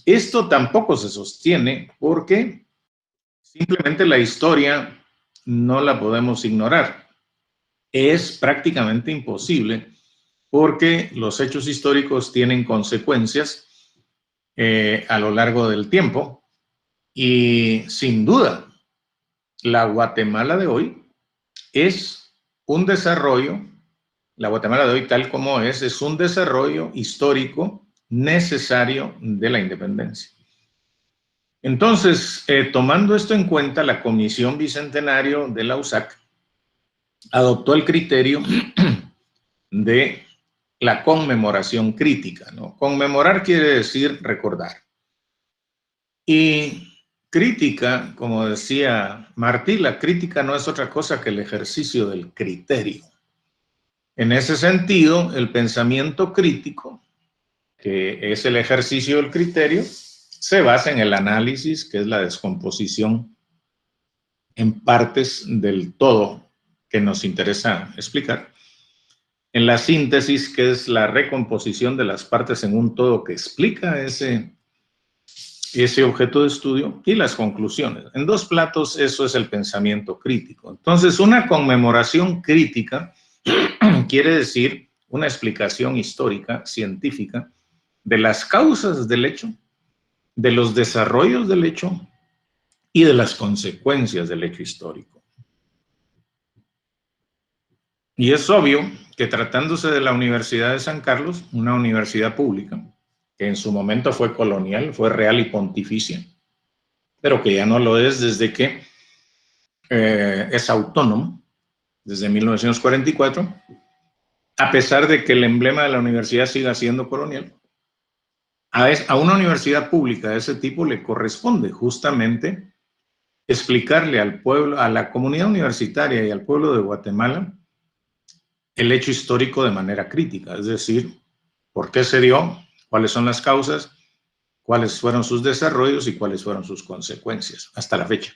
Esto tampoco se sostiene porque simplemente la historia no la podemos ignorar. Es prácticamente imposible porque los hechos históricos tienen consecuencias a lo largo del tiempo y sin duda la Guatemala de hoy es un desarrollo, la Guatemala de hoy tal como es un desarrollo histórico necesario de la independencia. Entonces, tomando esto en cuenta, la Comisión Bicentenario de la USAC adoptó el criterio de la conmemoración crítica, ¿no? Conmemorar quiere decir recordar. Y crítica, como decía Martí, la crítica no es otra cosa que el ejercicio del criterio. En ese sentido, el pensamiento crítico, que es el ejercicio del criterio, se basa en el análisis, que es la descomposición en partes del todo que nos interesa explicar, en la síntesis, que es la recomposición de las partes en un todo que explica ese objeto de estudio, y las conclusiones. En dos platos, eso es el pensamiento crítico. Entonces, una conmemoración crítica quiere decir una explicación histórica, científica, de las causas del hecho, de los desarrollos del hecho y de las consecuencias del hecho histórico. Y es obvio que tratándose de la Universidad de San Carlos, una universidad pública, que en su momento fue colonial, fue real y pontificia, pero que ya no lo es desde que es autónomo, desde 1944, a pesar de que el emblema de la universidad siga siendo colonial. A una universidad pública de ese tipo le corresponde justamente explicarle al pueblo, a la comunidad universitaria y al pueblo de Guatemala el hecho histórico de manera crítica, es decir, por qué se dio, cuáles son las causas, cuáles fueron sus desarrollos y cuáles fueron sus consecuencias hasta la fecha.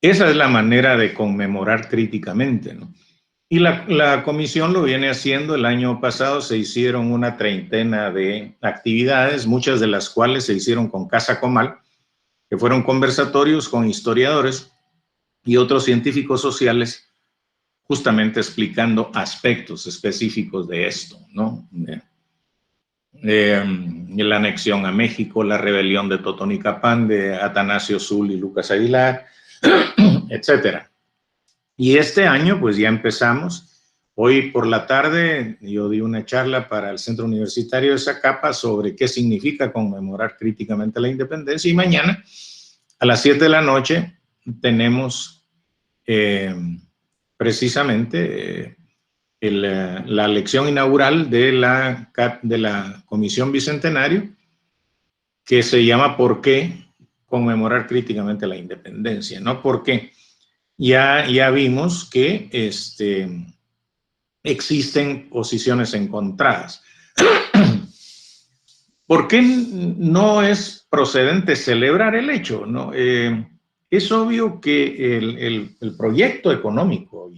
Esa es la manera de conmemorar críticamente, ¿no? Y la comisión lo viene haciendo. El año pasado se hicieron una treintena de actividades, muchas de las cuales se hicieron con Casa Comal, que fueron conversatorios con historiadores y otros científicos sociales, justamente explicando aspectos específicos de esto, ¿no? La anexión a México, la rebelión de Totonicapán, de Atanasio Sul y Lucas Aguilar, etcétera. Y este año, pues ya empezamos. Hoy por la tarde yo di una charla para el Centro Universitario de Zacapa sobre qué significa conmemorar críticamente la independencia, y mañana a las 7 de la noche tenemos precisamente la lección inaugural de la Comisión Bicentenario, que se llama ¿Por qué conmemorar críticamente la independencia? ¿No? Porque ya vimos que existen posiciones encontradas. ¿Por qué no es procedente celebrar el hecho? ¿No? Es obvio que el proyecto económico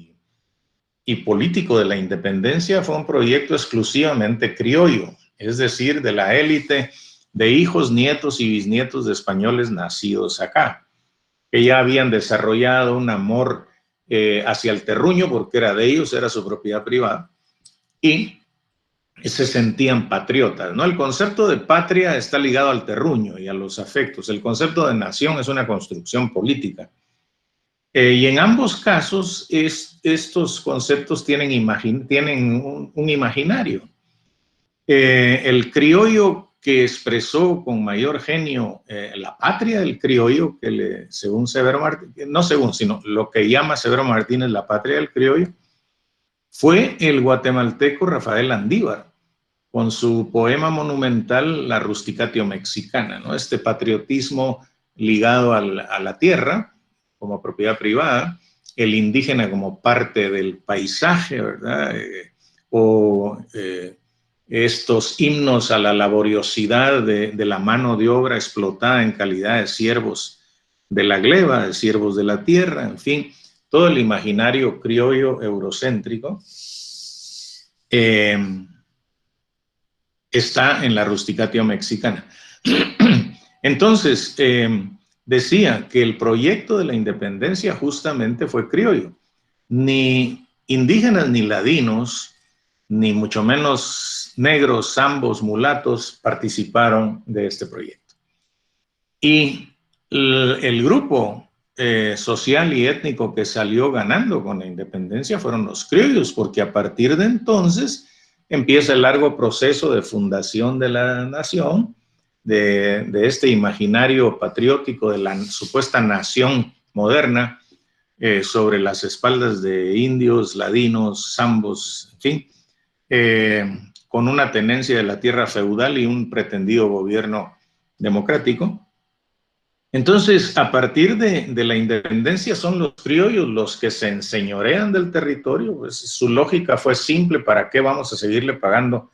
y político de la independencia fue un proyecto exclusivamente criollo, es decir, de la élite de hijos, nietos y bisnietos de españoles nacidos acá, que ya habían desarrollado un amor hacia el terruño, porque era de ellos, era su propiedad privada, y se sentían patriotas, ¿no? El concepto de patria está ligado al terruño y a los afectos. El concepto de nación es una construcción política. Y en ambos casos, estos conceptos tienen un imaginario. El criollo que expresó con mayor genio la patria del criollo, según Severo Martínez, no según, sino lo que llama Severo Martínez la patria del criollo, fue el guatemalteco Rafael Andívar, con su poema monumental La Rusticatio Mexicana, ¿no? Este patriotismo ligado a la tierra como propiedad privada, el indígena como parte del paisaje, ¿verdad? Estos himnos a la laboriosidad de la mano de obra explotada en calidad de siervos de la gleba, de siervos de la tierra, en fin, todo el imaginario criollo eurocéntrico. está en la Rusticatio mexicana. Entonces, decía que el proyecto de la independencia justamente fue criollo. Ni indígenas ni ladinos, ni mucho menos negros, zambos, mulatos, participaron de este proyecto. Y el grupo social y étnico que salió ganando con la independencia fueron los criollos, porque a partir de entonces empieza el largo proceso de fundación de la nación, de este imaginario patriótico de la supuesta nación moderna, sobre las espaldas de indios, ladinos, zambos, en fin, con una tenencia de la tierra feudal y un pretendido gobierno democrático. Entonces, a partir de la independencia son los criollos los que se enseñorean del territorio. Pues, su lógica fue simple: ¿para qué vamos a seguirle pagando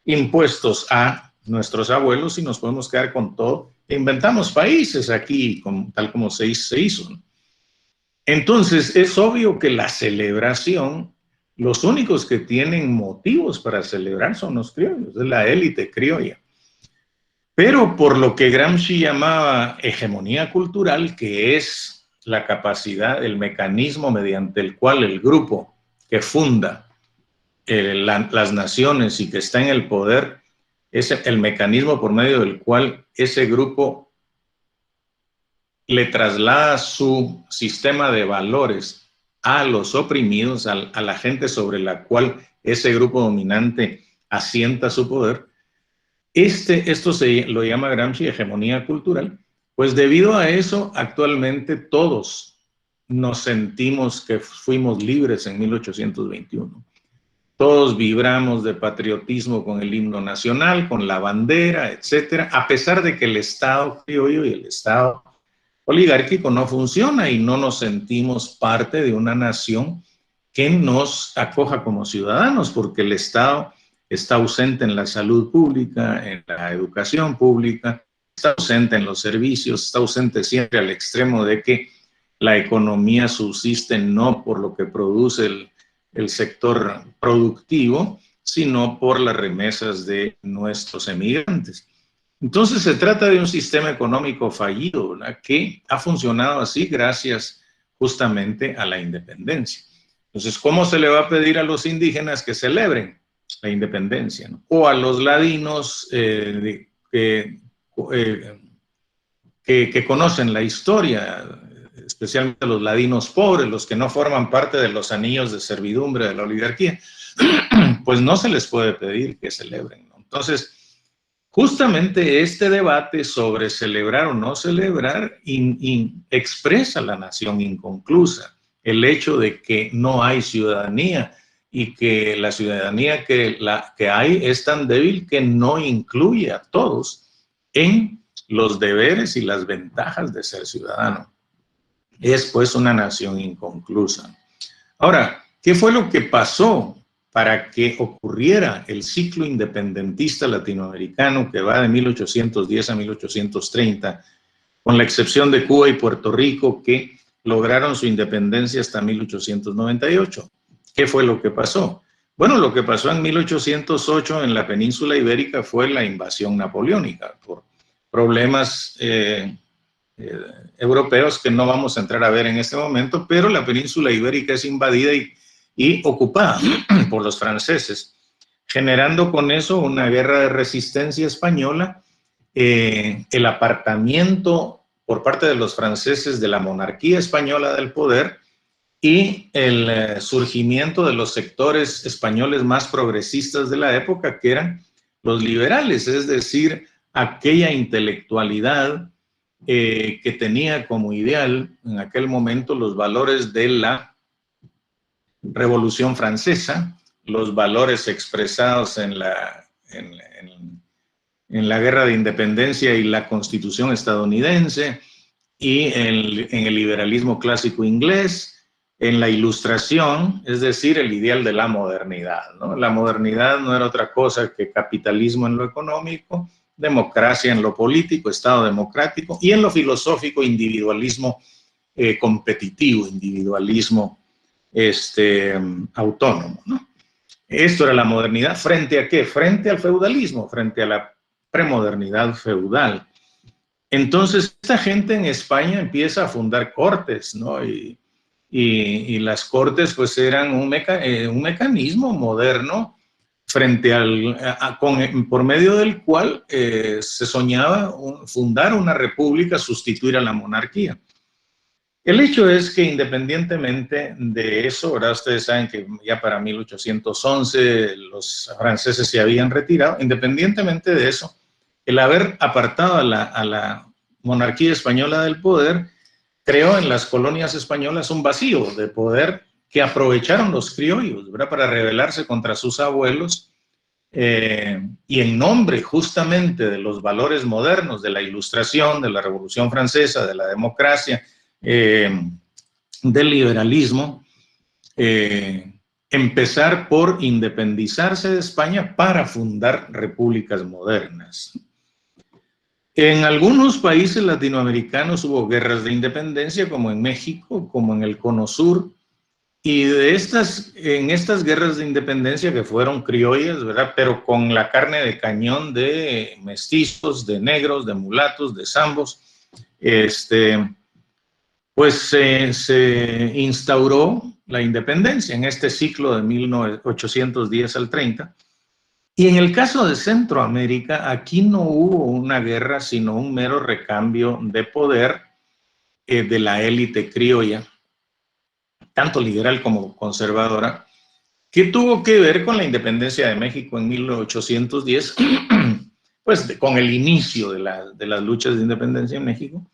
impuestos a nuestros abuelos si nos podemos quedar con todo? Inventamos países aquí, tal como se hizo, ¿no? Entonces, es obvio que la celebración, los únicos que tienen motivos para celebrar son los criollos, es la élite criolla. Pero por lo que Gramsci llamaba hegemonía cultural, que es la capacidad, el mecanismo mediante el cual el grupo que funda las naciones y que está en el poder, es el mecanismo por medio del cual ese grupo le traslada su sistema de valores a los oprimidos, a la gente sobre la cual ese grupo dominante asienta su poder. Esto se lo llama Gramsci hegemonía cultural. Pues debido a eso, actualmente todos nos sentimos que fuimos libres en 1821. Todos vibramos de patriotismo con el himno nacional, con la bandera, etcétera, a pesar de que el Estado criollo y el Estado oligárquico no funciona y no nos sentimos parte de una nación que nos acoja como ciudadanos, porque el Estado está ausente en la salud pública, en la educación pública, está ausente en los servicios, está ausente siempre al extremo de que la economía subsiste no por lo que produce el sector productivo, sino por las remesas de nuestros emigrantes. Entonces se trata de un sistema económico fallido, ¿verdad?, que ha funcionado así gracias justamente a la independencia. Entonces, ¿cómo se le va a pedir a los indígenas que celebren la independencia, ¿no? O a los ladinos que conocen la historia, especialmente los ladinos pobres, los que no forman parte de los anillos de servidumbre de la oligarquía, pues no se les puede pedir que celebren, ¿no? Entonces, justamente este debate sobre celebrar o no celebrar expresa la nación inconclusa, el hecho de que no hay ciudadanía y que la ciudadanía que hay es tan débil que no incluye a todos en los deberes y las ventajas de ser ciudadano. Es pues una nación inconclusa. Ahora, ¿qué fue lo que pasó para que ocurriera el ciclo independentista latinoamericano que va de 1810 a 1830, con la excepción de Cuba y Puerto Rico, que lograron su independencia hasta 1898? ¿Qué fue lo que pasó? Bueno, lo que pasó en 1808 en la península ibérica fue la invasión napoleónica, por problemas europeos que no vamos a entrar a ver en este momento, pero la península ibérica es invadida y ocupada por los franceses, generando con eso una guerra de resistencia española, el apartamiento por parte de los franceses de la monarquía española del poder y el surgimiento de los sectores españoles más progresistas de la época, que eran los liberales, es decir, aquella intelectualidad que tenía como ideal en aquel momento los valores de la Revolución Francesa, los valores expresados en la Guerra de Independencia y la Constitución estadounidense, y en el liberalismo clásico inglés, en la Ilustración, es decir, el ideal de la modernidad, ¿no? La modernidad no era otra cosa que capitalismo en lo económico, democracia en lo político, Estado democrático, y en lo filosófico, individualismo competitivo, individualismo autónomo, ¿no? Esto era la modernidad. ¿Frente a qué? Frente al feudalismo, frente a la premodernidad feudal. Entonces, esta gente en España empieza a fundar cortes, ¿no? Y las cortes, pues, eran un mecanismo moderno frente por medio del cual se soñaba fundar una república, sustituir a la monarquía. El hecho es que independientemente de eso, ¿verdad? Ustedes saben que ya para 1811 los franceses se habían retirado. Independientemente de eso, el haber apartado a la monarquía española del poder creó en las colonias españolas un vacío de poder que aprovecharon los criollos, ¿verdad? Para rebelarse contra sus abuelos, y en nombre justamente de los valores modernos, de la Ilustración, de la Revolución Francesa, de la democracia, del liberalismo, empezar por independizarse de España para fundar repúblicas modernas. En algunos países latinoamericanos hubo guerras de independencia, como en México, como en el Cono Sur, y en estas guerras de independencia que fueron criollas, ¿verdad? Pero con la carne de cañón de mestizos, de negros, de mulatos, de zambos, pues se instauró la independencia en este ciclo de 1810 al 30. Y en el caso de Centroamérica, aquí no hubo una guerra, sino un mero recambio de poder de la élite criolla, tanto liberal como conservadora, que tuvo que ver con la independencia de México en 1810, pues con el inicio de las luchas de independencia en México.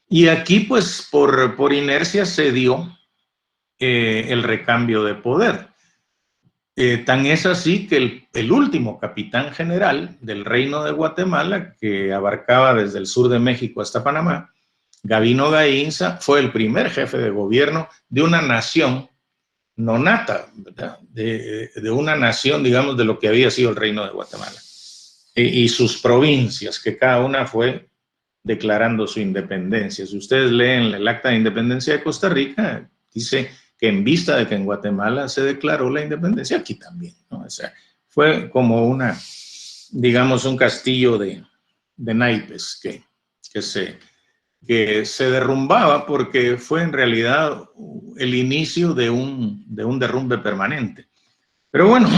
Y aquí, pues, por inercia se dio el recambio de poder. Tan es así que el último capitán general del Reino de Guatemala, que abarcaba desde el sur de México hasta Panamá, Gavino Gainza, fue el primer jefe de gobierno de una nación nonata, ¿verdad? De una nación, digamos, de lo que había sido el Reino de Guatemala. Y sus provincias, que cada una fue declarando su independencia. Si ustedes leen el Acta de Independencia de Costa Rica, dice que en vista de que en Guatemala se declaró la independencia, aquí también, ¿no? O sea, fue como digamos, un castillo de naipes que se derrumbaba porque fue en realidad el inicio de un derrumbe permanente. Pero bueno,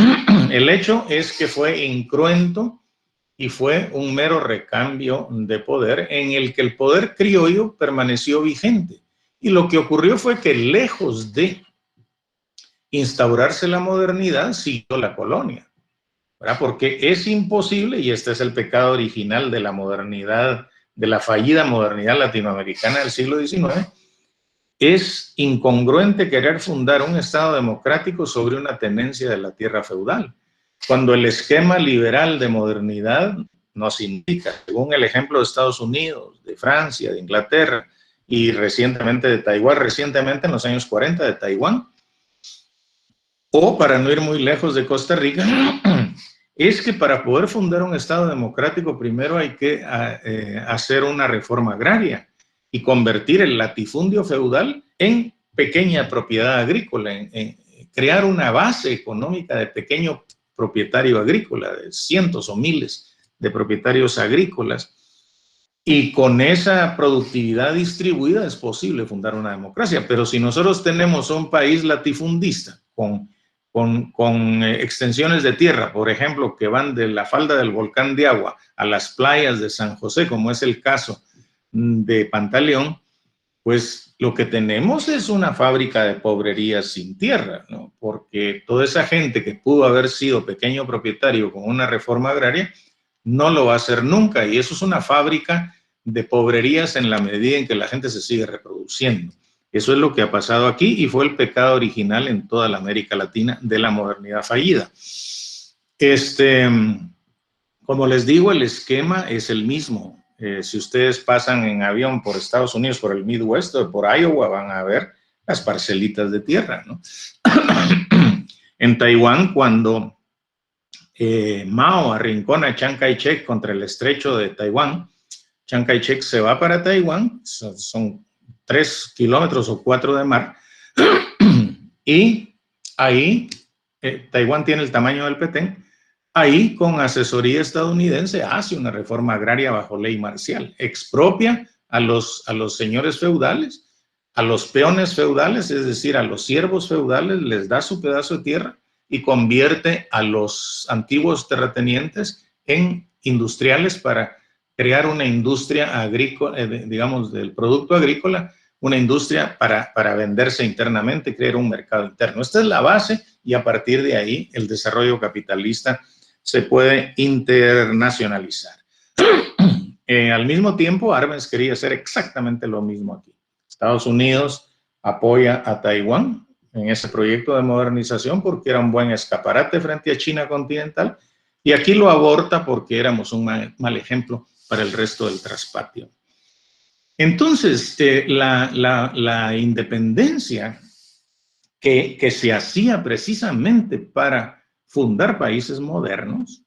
el hecho es que fue incruento y fue un mero recambio de poder en el que el poder criollo permaneció vigente. Y lo que ocurrió fue que lejos de instaurarse la modernidad, siguió la colonia, ¿verdad? Porque es imposible, y este es el pecado original de la modernidad, de la fallida modernidad latinoamericana del siglo XIX, es incongruente querer fundar un Estado democrático sobre una tenencia de la tierra feudal, cuando el esquema liberal de modernidad nos indica, según el ejemplo de Estados Unidos, de Francia, de Inglaterra y recientemente de Taiwán, recientemente en los años 40 de Taiwán, o para no ir muy lejos de Costa Rica, es que para poder fundar un Estado democrático primero hay que hacer una reforma agraria y convertir el latifundio feudal en pequeña propiedad agrícola, en crear una base económica de pequeño propietario agrícola, de cientos o miles de propietarios agrícolas. Y con esa productividad distribuida es posible fundar una democracia. Pero si nosotros tenemos un país latifundista con extensiones de tierra, por ejemplo, que van de la falda del volcán de Agua a las playas de San José, como es el caso de Pantaleón, pues lo que tenemos es una fábrica de pobrería sin tierra, ¿no? Porque toda esa gente que pudo haber sido pequeño propietario con una reforma agraria, no lo va a hacer nunca, y eso es una fábrica de pobrerías en la medida en que la gente se sigue reproduciendo. Eso es lo que ha pasado aquí y fue el pecado original en toda la América Latina de la modernidad fallida. Como les digo, el esquema es el mismo. Si ustedes pasan en avión por Estados Unidos, por el Midwest o por Iowa, van a ver las parcelitas de tierra, ¿no? En Taiwán, cuando Mao arrincona a Chiang Kai-shek contra el estrecho de Taiwán, Chiang Kai-shek se va para Taiwán, son 3 kilómetros o 4 de mar, y ahí Taiwán tiene el tamaño del Petén, ahí con asesoría estadounidense hace una reforma agraria bajo ley marcial, expropia a los señores feudales, a los peones feudales, es decir, a los siervos feudales, les da su pedazo de tierra y convierte a los antiguos terratenientes en industriales para crear una industria agrícola, digamos, del producto agrícola, una industria para venderse internamente, crear un mercado interno. Esta es la base y a partir de ahí el desarrollo capitalista se puede internacionalizar. Al mismo tiempo, Arbenz quería hacer exactamente lo mismo aquí. Estados Unidos apoya a Taiwán en ese proyecto de modernización porque era un buen escaparate frente a China continental, y aquí lo aborta porque éramos un mal ejemplo para el resto del traspatio. Entonces, la independencia que se hacía precisamente para fundar países modernos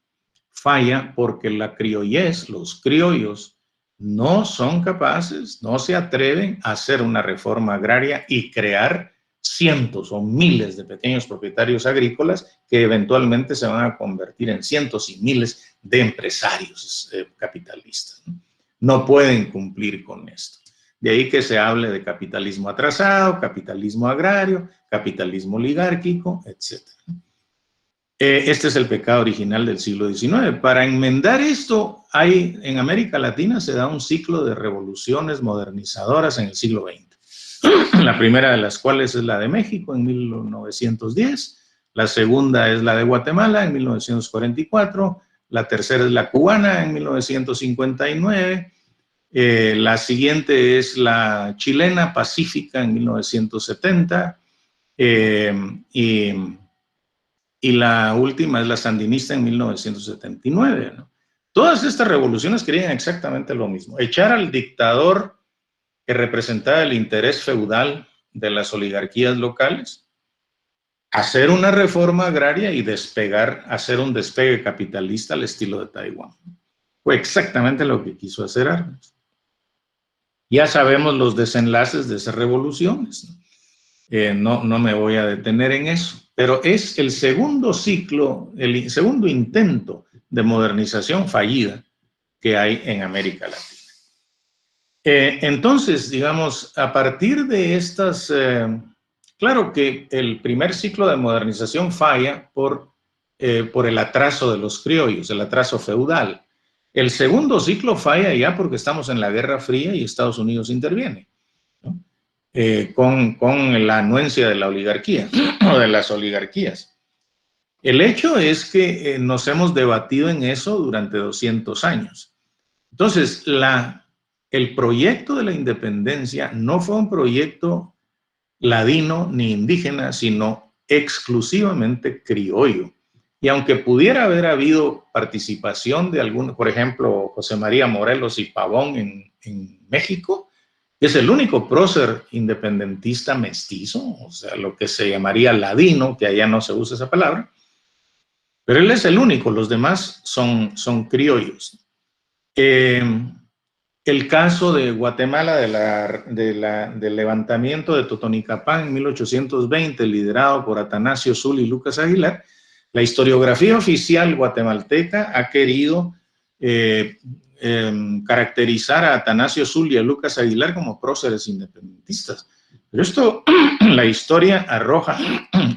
falla porque la criollez, los criollos, no son capaces, no se atreven a hacer una reforma agraria y crear cientos o miles de pequeños propietarios agrícolas que eventualmente se van a convertir en cientos y miles de empresarios capitalistas. No pueden cumplir con esto. De ahí que se hable de capitalismo atrasado, capitalismo agrario, capitalismo oligárquico, etc. Este es el pecado original del siglo XIX. Para enmendar esto, en América Latina se da un ciclo de revoluciones modernizadoras en el siglo XX. La primera de las cuales es la de México en 1910, la segunda es la de Guatemala en 1944, la tercera es la cubana en 1959, la siguiente es la chilena pacífica en 1970, y la última es la sandinista en 1979, ¿no? Todas estas revoluciones querían exactamente lo mismo: echar al dictador que representaba el interés feudal de las oligarquías locales, hacer una reforma agraria y hacer un despegue capitalista al estilo de Taiwán. Fue exactamente lo que quiso hacer Arbenz. Ya sabemos los desenlaces de esas revoluciones, ¿no? No me voy a detener en eso, pero es el segundo ciclo, el segundo intento de modernización fallida que hay en América Latina. Entonces, digamos, a partir de estas, claro que el primer ciclo de modernización falla por el atraso de los criollos, el atraso feudal. El segundo ciclo falla ya porque estamos en la Guerra Fría y Estados Unidos interviene, ¿no? Con la anuencia de la oligarquía o de las oligarquías. El hecho es que nos hemos debatido en eso durante 200 años. Entonces, el proyecto de la independencia no fue un proyecto ladino ni indígena, sino exclusivamente criollo. Y aunque pudiera haber habido participación de algunos, por ejemplo, José María Morelos y Pavón en México, es el único prócer independentista mestizo, o sea, lo que se llamaría ladino, que allá no se usa esa palabra, pero él es el único, los demás son criollos. El caso de Guatemala, del levantamiento de Totonicapán en 1820, liderado por Atanasio Zul y Lucas Aguilar, la historiografía oficial guatemalteca ha querido caracterizar a Atanasio Zul y a Lucas Aguilar como próceres independentistas. Pero esto, la historia arroja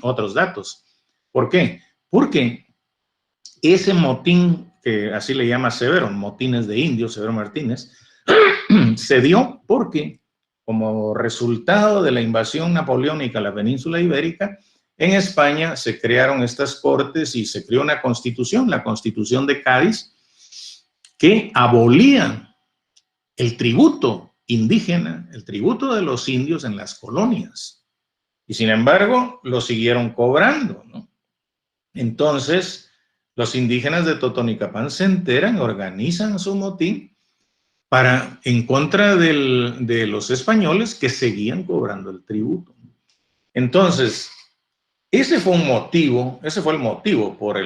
otros datos. ¿Por qué? Porque ese motín, que así le llama Severo, motines de indios, Severo Martínez, se dio porque, como resultado de la invasión napoleónica a la península ibérica, en España se crearon estas cortes y se creó una constitución, la Constitución de Cádiz, que abolía el tributo indígena, el tributo de los indios en las colonias. Y sin embargo, lo siguieron cobrando, ¿no? Entonces, los indígenas de Totonicapán se enteran, organizan su motín en contra de los españoles que seguían cobrando el tributo. Entonces, ese fue el motivo por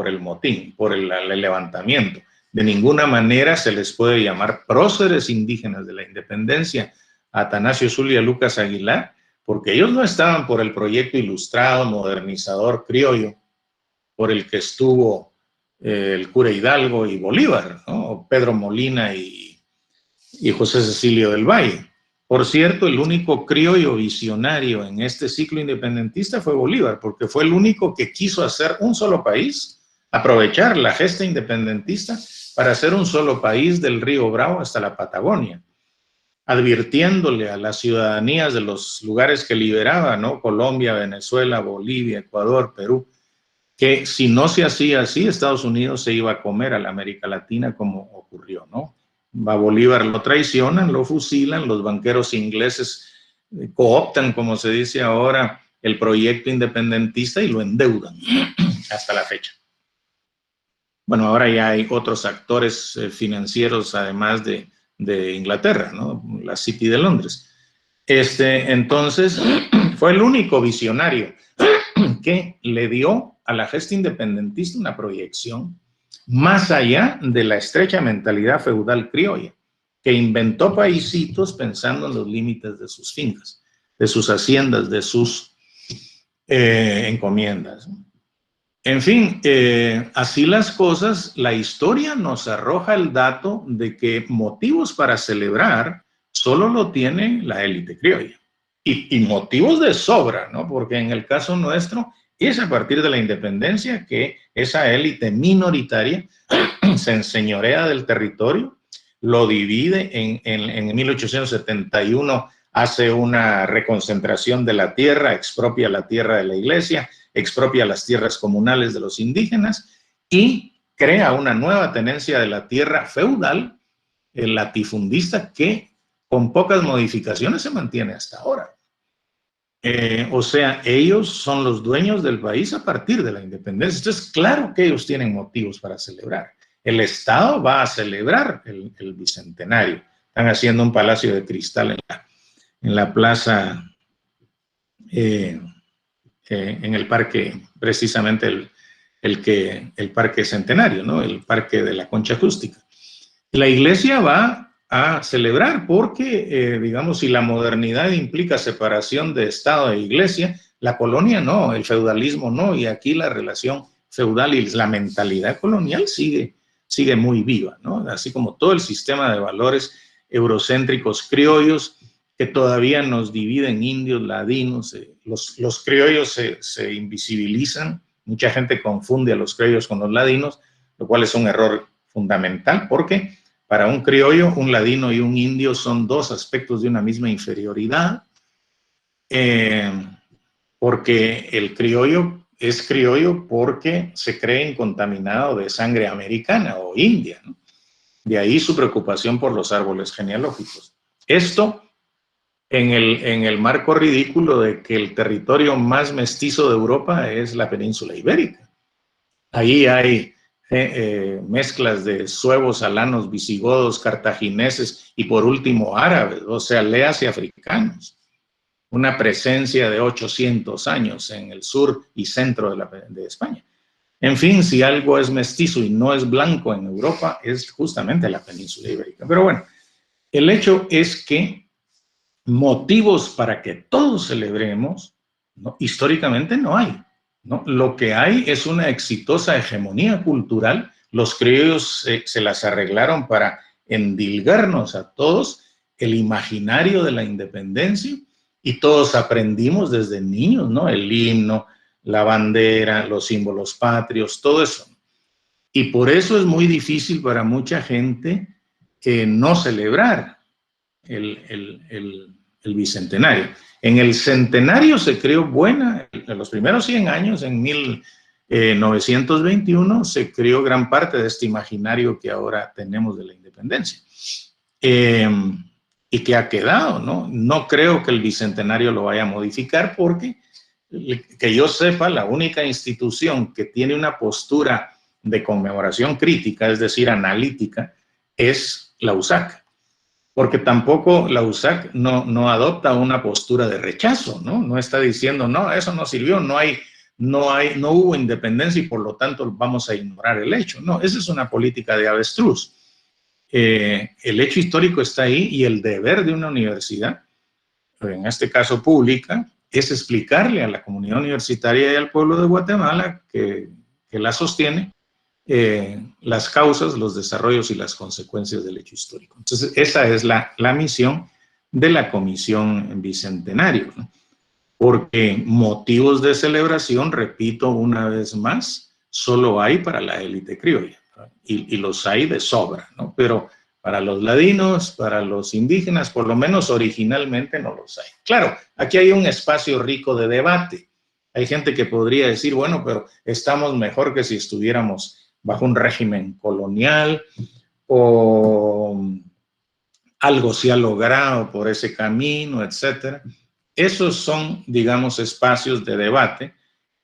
el motín, por el levantamiento. De ninguna manera se les puede llamar próceres indígenas de la independencia a Atanasio Zul y a Lucas Aguilar, porque ellos no estaban por el proyecto ilustrado, modernizador, criollo por el que estuvo el cura Hidalgo y Bolívar, ¿no? Pedro Molina y José Cecilio del Valle. Por cierto, el único criollo visionario en este ciclo independentista fue Bolívar, porque fue el único que quiso hacer un solo país, aprovechar la gesta independentista para hacer un solo país del Río Bravo hasta la Patagonia, advirtiéndole a las ciudadanías de los lugares que liberaba, ¿no? Colombia, Venezuela, Bolivia, Ecuador, Perú, que si no se hacía así, Estados Unidos se iba a comer a la América Latina como ocurrió, ¿no? A Bolívar lo traicionan, lo fusilan, los banqueros ingleses cooptan, como se dice ahora, el proyecto independentista y lo endeudan hasta la fecha. Bueno, ahora ya hay otros actores financieros, además de Inglaterra, ¿no? La City de Londres. Entonces, fue el único visionario que le dio a la gesta independentista una proyección más allá de la estrecha mentalidad feudal criolla, que inventó paisitos pensando en los límites de sus fincas, de sus haciendas, de sus encomiendas. En fin, así las cosas, la historia nos arroja el dato de que motivos para celebrar solo lo tiene la élite criolla. Y motivos de sobra, ¿no? Porque en el caso nuestro es a partir de la independencia que esa élite minoritaria se enseñorea del territorio, lo divide en 1871, hace una reconcentración de la tierra, expropia la tierra de la iglesia, expropia las tierras comunales de los indígenas y crea una nueva tenencia de la tierra feudal, latifundista, que con pocas modificaciones se mantiene hasta ahora. O sea, ellos son los dueños del país a partir de la independencia. Entonces, claro que ellos tienen motivos para celebrar. El Estado va a celebrar el bicentenario. Están haciendo un palacio de cristal en la plaza, en el parque, precisamente el parque centenario, ¿no? El parque de la Concha Acústica. La iglesia va a celebrar porque, digamos, si la modernidad implica separación de Estado e iglesia, la colonia no, el feudalismo no, y aquí la relación feudal y la mentalidad colonial sigue muy viva, ¿no? Así como todo el sistema de valores eurocéntricos criollos que todavía nos dividen indios, ladinos, los criollos se invisibilizan, mucha gente confunde a los criollos con los ladinos, lo cual es un error fundamental porque para un criollo, un ladino y un indio son dos aspectos de una misma inferioridad, porque el criollo es criollo porque se cree incontaminado de sangre americana o india, ¿no? De ahí su preocupación por los árboles genealógicos. Esto en el marco ridículo de que el territorio más mestizo de Europa es la península ibérica. Ahí hay mezclas de suevos, alanos, visigodos, cartagineses y por último árabes, o sea, léase africanos. Una presencia de 800 años en el sur y centro de España. En fin, si algo es mestizo y no es blanco en Europa, es justamente la península ibérica. Pero bueno, el hecho es que motivos para que todos celebremos, ¿no? Históricamente no hay, ¿no? Lo que hay es una exitosa hegemonía cultural. Los criollos se las arreglaron para endilgarnos a todos el imaginario de la independencia y todos aprendimos desde niños, ¿no? El himno, la bandera, los símbolos patrios, todo eso. Y por eso es muy difícil para mucha gente no celebrar el bicentenario. En el centenario se creó en los primeros 100 años, en 1921, se creó gran parte de este imaginario que ahora tenemos de la independencia. Y que ha quedado, ¿no? No creo que el bicentenario lo vaya a modificar porque, que yo sepa, la única institución que tiene una postura de conmemoración crítica, es decir, analítica, es la USAC. Porque tampoco la USAC no adopta una postura de rechazo, ¿no? No está diciendo, no, eso no sirvió, no hubo independencia y por lo tanto vamos a ignorar el hecho. No, esa es una política de avestruz. El hecho histórico está ahí y el deber de una universidad, en este caso pública, es explicarle a la comunidad universitaria y al pueblo de Guatemala que que la sostiene, las causas, los desarrollos y las consecuencias del hecho histórico. Entonces, esa es la misión de la Comisión Bicentenario, ¿no? Porque motivos de celebración, repito una vez más, solo hay para la élite criolla, ¿no? Y los hay de sobra, ¿no? Pero para los ladinos, para los indígenas, por lo menos originalmente no los hay. Claro, aquí hay un espacio rico de debate. Hay gente que podría decir, bueno, pero estamos mejor que si estuviéramos bajo un régimen colonial, o algo se ha logrado por ese camino, etcétera. Esos son, digamos, espacios de debate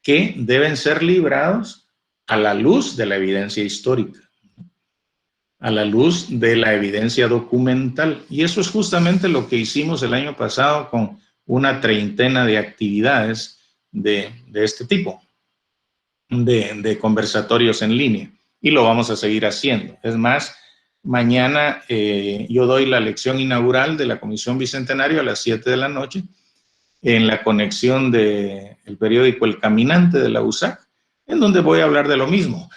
que deben ser librados a la luz de la evidencia histórica, a la luz de la evidencia documental. Y eso es justamente lo que hicimos el año pasado con una treintena de actividades de este tipo, de conversatorios en línea. Y lo vamos a seguir haciendo. Es más, mañana yo doy la lección inaugural de la Comisión Bicentenario a las 7 de la noche en la conexión del periódico El Caminante de la USAC, en donde voy a hablar de lo mismo.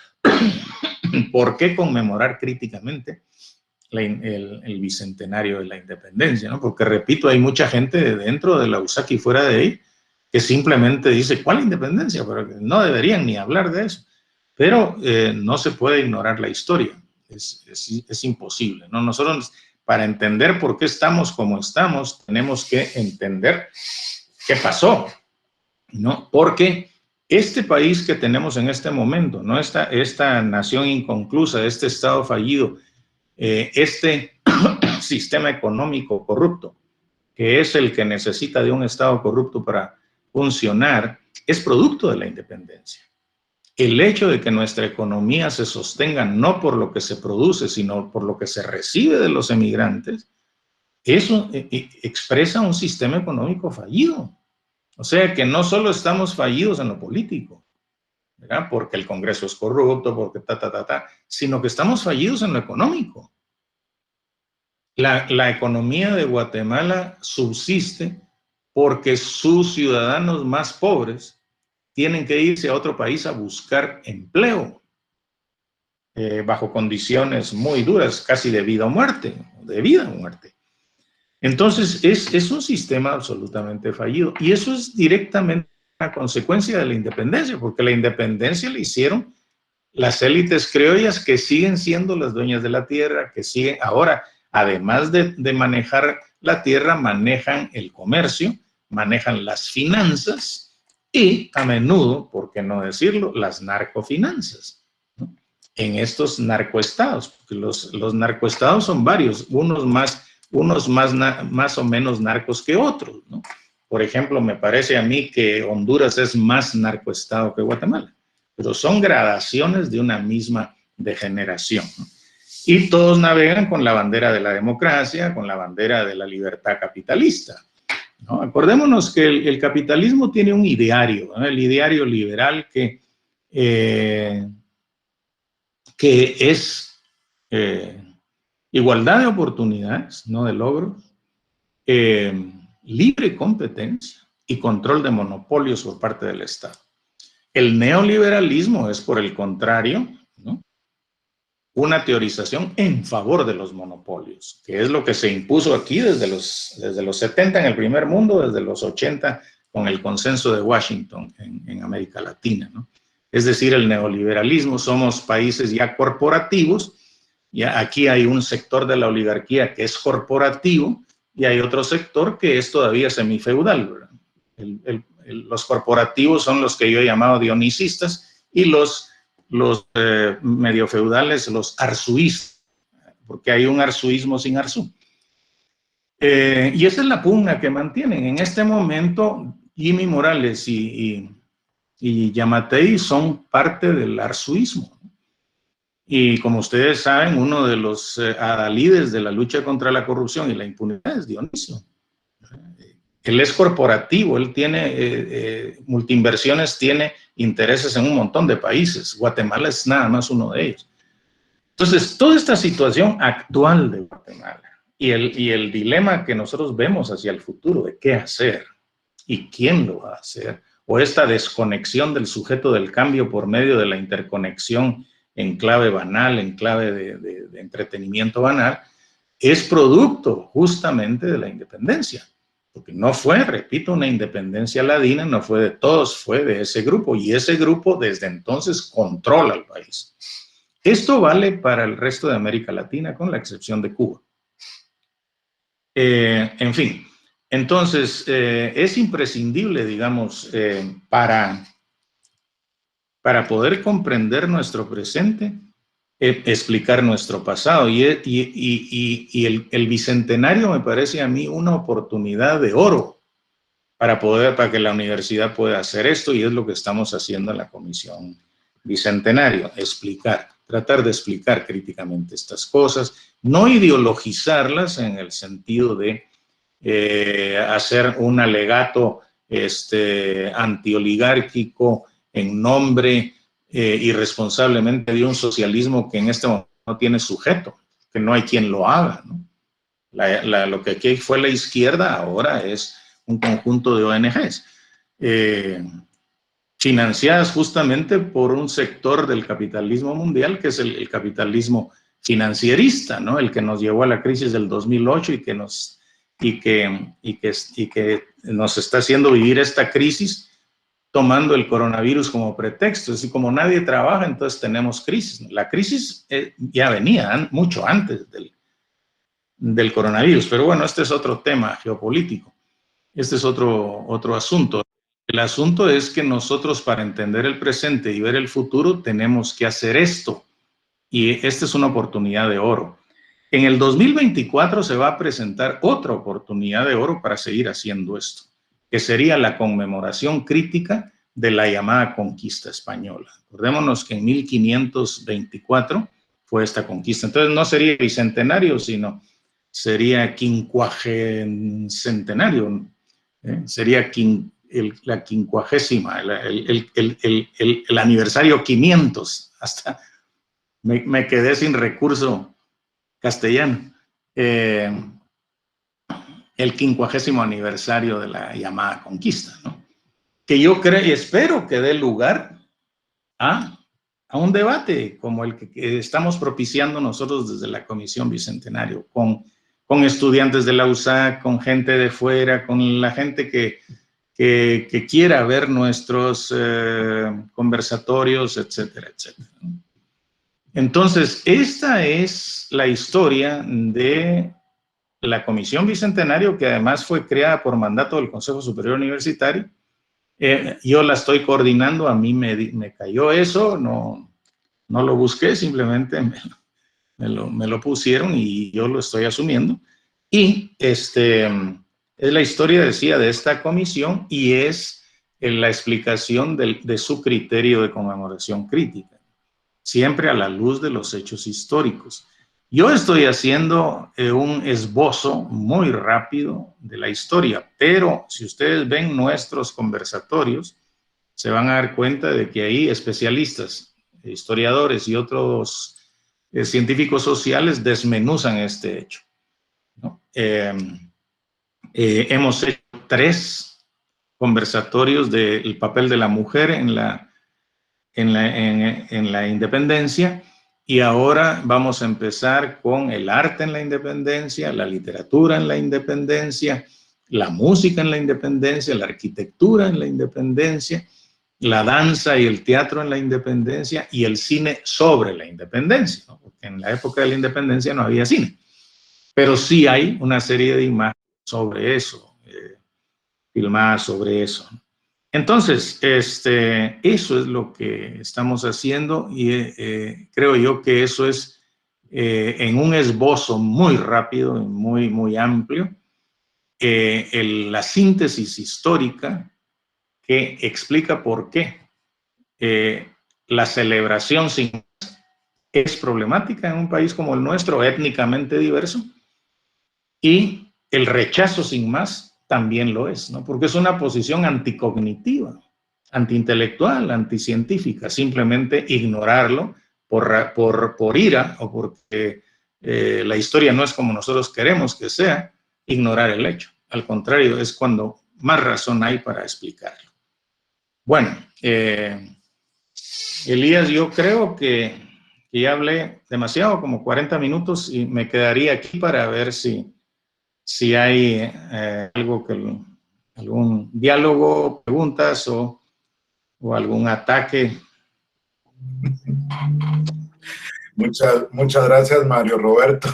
¿Por qué conmemorar críticamente el bicentenario de la independencia, ¿no? Porque, repito, hay mucha gente dentro de la USAC y fuera de ahí que simplemente dice, ¿cuál independencia? Pero no deberían ni hablar de eso. Pero no se puede ignorar la historia. Es imposible, ¿no? Nosotros, para entender por qué estamos como estamos, tenemos que entender qué pasó, ¿no? Porque este país que tenemos en este momento, ¿no? Esta nación inconclusa, este Estado fallido, este sistema económico corrupto, que es el que necesita de un Estado corrupto para funcionar, es producto de la independencia. El hecho de que nuestra economía se sostenga no por lo que se produce, sino por lo que se recibe de los emigrantes, eso expresa un sistema económico fallido. O sea que no solo estamos fallidos en lo político, ¿verdad? Porque el Congreso es corrupto, porque sino que estamos fallidos en lo económico. La economía de Guatemala subsiste porque sus ciudadanos más pobres tienen que irse a otro país a buscar empleo, bajo condiciones muy duras, casi de vida o muerte, Entonces, es un sistema absolutamente fallido. Y eso es directamente una consecuencia de la independencia, porque la independencia la hicieron las élites criollas que siguen siendo las dueñas de la tierra, que siguen ahora, además de manejar la tierra, manejan el comercio, manejan las finanzas y a menudo, por qué no decirlo, las narcofinanzas, ¿no? En estos narcoestados, porque los narcoestados son varios, unos más o menos narcos que otros, ¿no? Por ejemplo, me parece a mí que Honduras es más narcoestado que Guatemala, pero son gradaciones de una misma degeneración, ¿no? Y todos navegan con la bandera de la democracia, con la bandera de la libertad capitalista, ¿no? Acordémonos que el capitalismo tiene un ideario, ¿no? El ideario liberal que es igualdad de oportunidades, no de logros, libre competencia y control de monopolios por parte del Estado. El neoliberalismo es, por el contrario, ¿no?, una teorización en favor de los monopolios, que es lo que se impuso aquí desde los 70 en el primer mundo, desde los 80 con el consenso de Washington en América Latina, ¿no? Es decir, el neoliberalismo, somos países ya corporativos, ya aquí hay un sector de la oligarquía que es corporativo y hay otro sector que es todavía semifeudal, ¿verdad? Los corporativos son los que yo he llamado dionicistas y los medio feudales, los arzuistas, porque hay un arzuismo sin arzú. Y esa es la pugna que mantienen. En este momento, Jimmy Morales y Yamatei son parte del arzuismo. Y como ustedes saben, uno de los adalides de la lucha contra la corrupción y la impunidad es Dionisio. Él es corporativo, él tiene multiinversiones, tiene intereses en un montón de países. Guatemala es nada más uno de ellos. Entonces, toda esta situación actual de Guatemala y el dilema que nosotros vemos hacia el futuro de qué hacer y quién lo va a hacer, o esta desconexión del sujeto del cambio por medio de la interconexión en clave banal, en clave de entretenimiento banal, es producto justamente de la independencia. Porque no fue, repito, una independencia ladina, no fue de todos, fue de ese grupo, y ese grupo desde entonces controla el país. Esto vale para el resto de América Latina, con la excepción de Cuba. En fin, entonces es imprescindible, digamos, para poder comprender nuestro presente, explicar nuestro pasado. Y el bicentenario me parece a mí una oportunidad de oro para que la universidad pueda hacer esto, y es lo que estamos haciendo en la Comisión Bicentenario, tratar de explicar críticamente estas cosas, no ideologizarlas en el sentido de hacer un alegato antioligárquico en nombre irresponsablemente de un socialismo que en este momento no tiene sujeto, que no hay quien lo haga, ¿no? Lo que aquí fue la izquierda ahora es un conjunto de ONGs financiadas justamente por un sector del capitalismo mundial, que es el capitalismo financierista, ¿no? El que nos llevó a la crisis del 2008 y que nos está haciendo vivir esta crisis tomando el coronavirus como pretexto. Es decir, como nadie trabaja, entonces tenemos crisis. La crisis ya venía mucho antes del coronavirus, pero bueno, este es otro tema geopolítico. Este es otro asunto. El asunto es que nosotros, para entender el presente y ver el futuro, tenemos que hacer esto. Y esta es una oportunidad de oro. En el 2024 se va a presentar otra oportunidad de oro para seguir haciendo esto, que sería la conmemoración crítica de la llamada conquista española. Acordémonos que en 1524 fue esta conquista. Entonces no sería bicentenario, sino sería quincuagecentenario, sería la quincuagésima, el aniversario 500. Hasta me quedé sin recurso castellano. El 50º aniversario de la llamada conquista, ¿no? Que yo creo y espero que dé lugar a un debate como el que estamos propiciando nosotros desde la Comisión Bicentenario, con estudiantes de la USAC, con gente de fuera, con la gente que quiera ver nuestros conversatorios, etcétera, etcétera. Entonces, esta es la historia de la Comisión Bicentenario, que además fue creada por mandato del Consejo Superior Universitario. Yo la estoy coordinando, a mí me cayó eso, no lo busqué, simplemente me lo pusieron y yo lo estoy asumiendo. Y es la historia, decía, de esta comisión, y es la explicación de su criterio de conmemoración crítica, siempre a la luz de los hechos históricos. Yo estoy haciendo un esbozo muy rápido de la historia, pero si ustedes ven nuestros conversatorios, se van a dar cuenta de que ahí especialistas, historiadores y otros científicos sociales desmenuzan este hecho, ¿no? Hemos hecho 3 conversatorios del papel de la mujer en la independencia, y ahora vamos a empezar con el arte en la independencia, la literatura en la independencia, la música en la independencia, la arquitectura en la independencia, la danza y el teatro en la independencia, y el cine sobre la independencia, ¿no? Porque en la época de la independencia no había cine, pero sí hay una serie de imágenes sobre eso, filmadas sobre eso. Entonces, eso es lo que estamos haciendo, y creo yo que eso es en un esbozo muy rápido y muy amplio, la síntesis histórica que explica por qué la celebración sin es problemática en un país como el nuestro, étnicamente diverso, y el rechazo sin más también lo es, ¿no? Porque es una posición anticognitiva, antiintelectual, anticientífica, simplemente ignorarlo por ira o porque la historia no es como nosotros queremos que sea, ignorar el hecho. Al contrario, es cuando más razón hay para explicarlo. Bueno, Elías, yo creo que ya hablé demasiado, como 40 minutos, y me quedaría aquí para ver si hay algo algún diálogo, preguntas o algún ataque. Muchas gracias, Mario Roberto.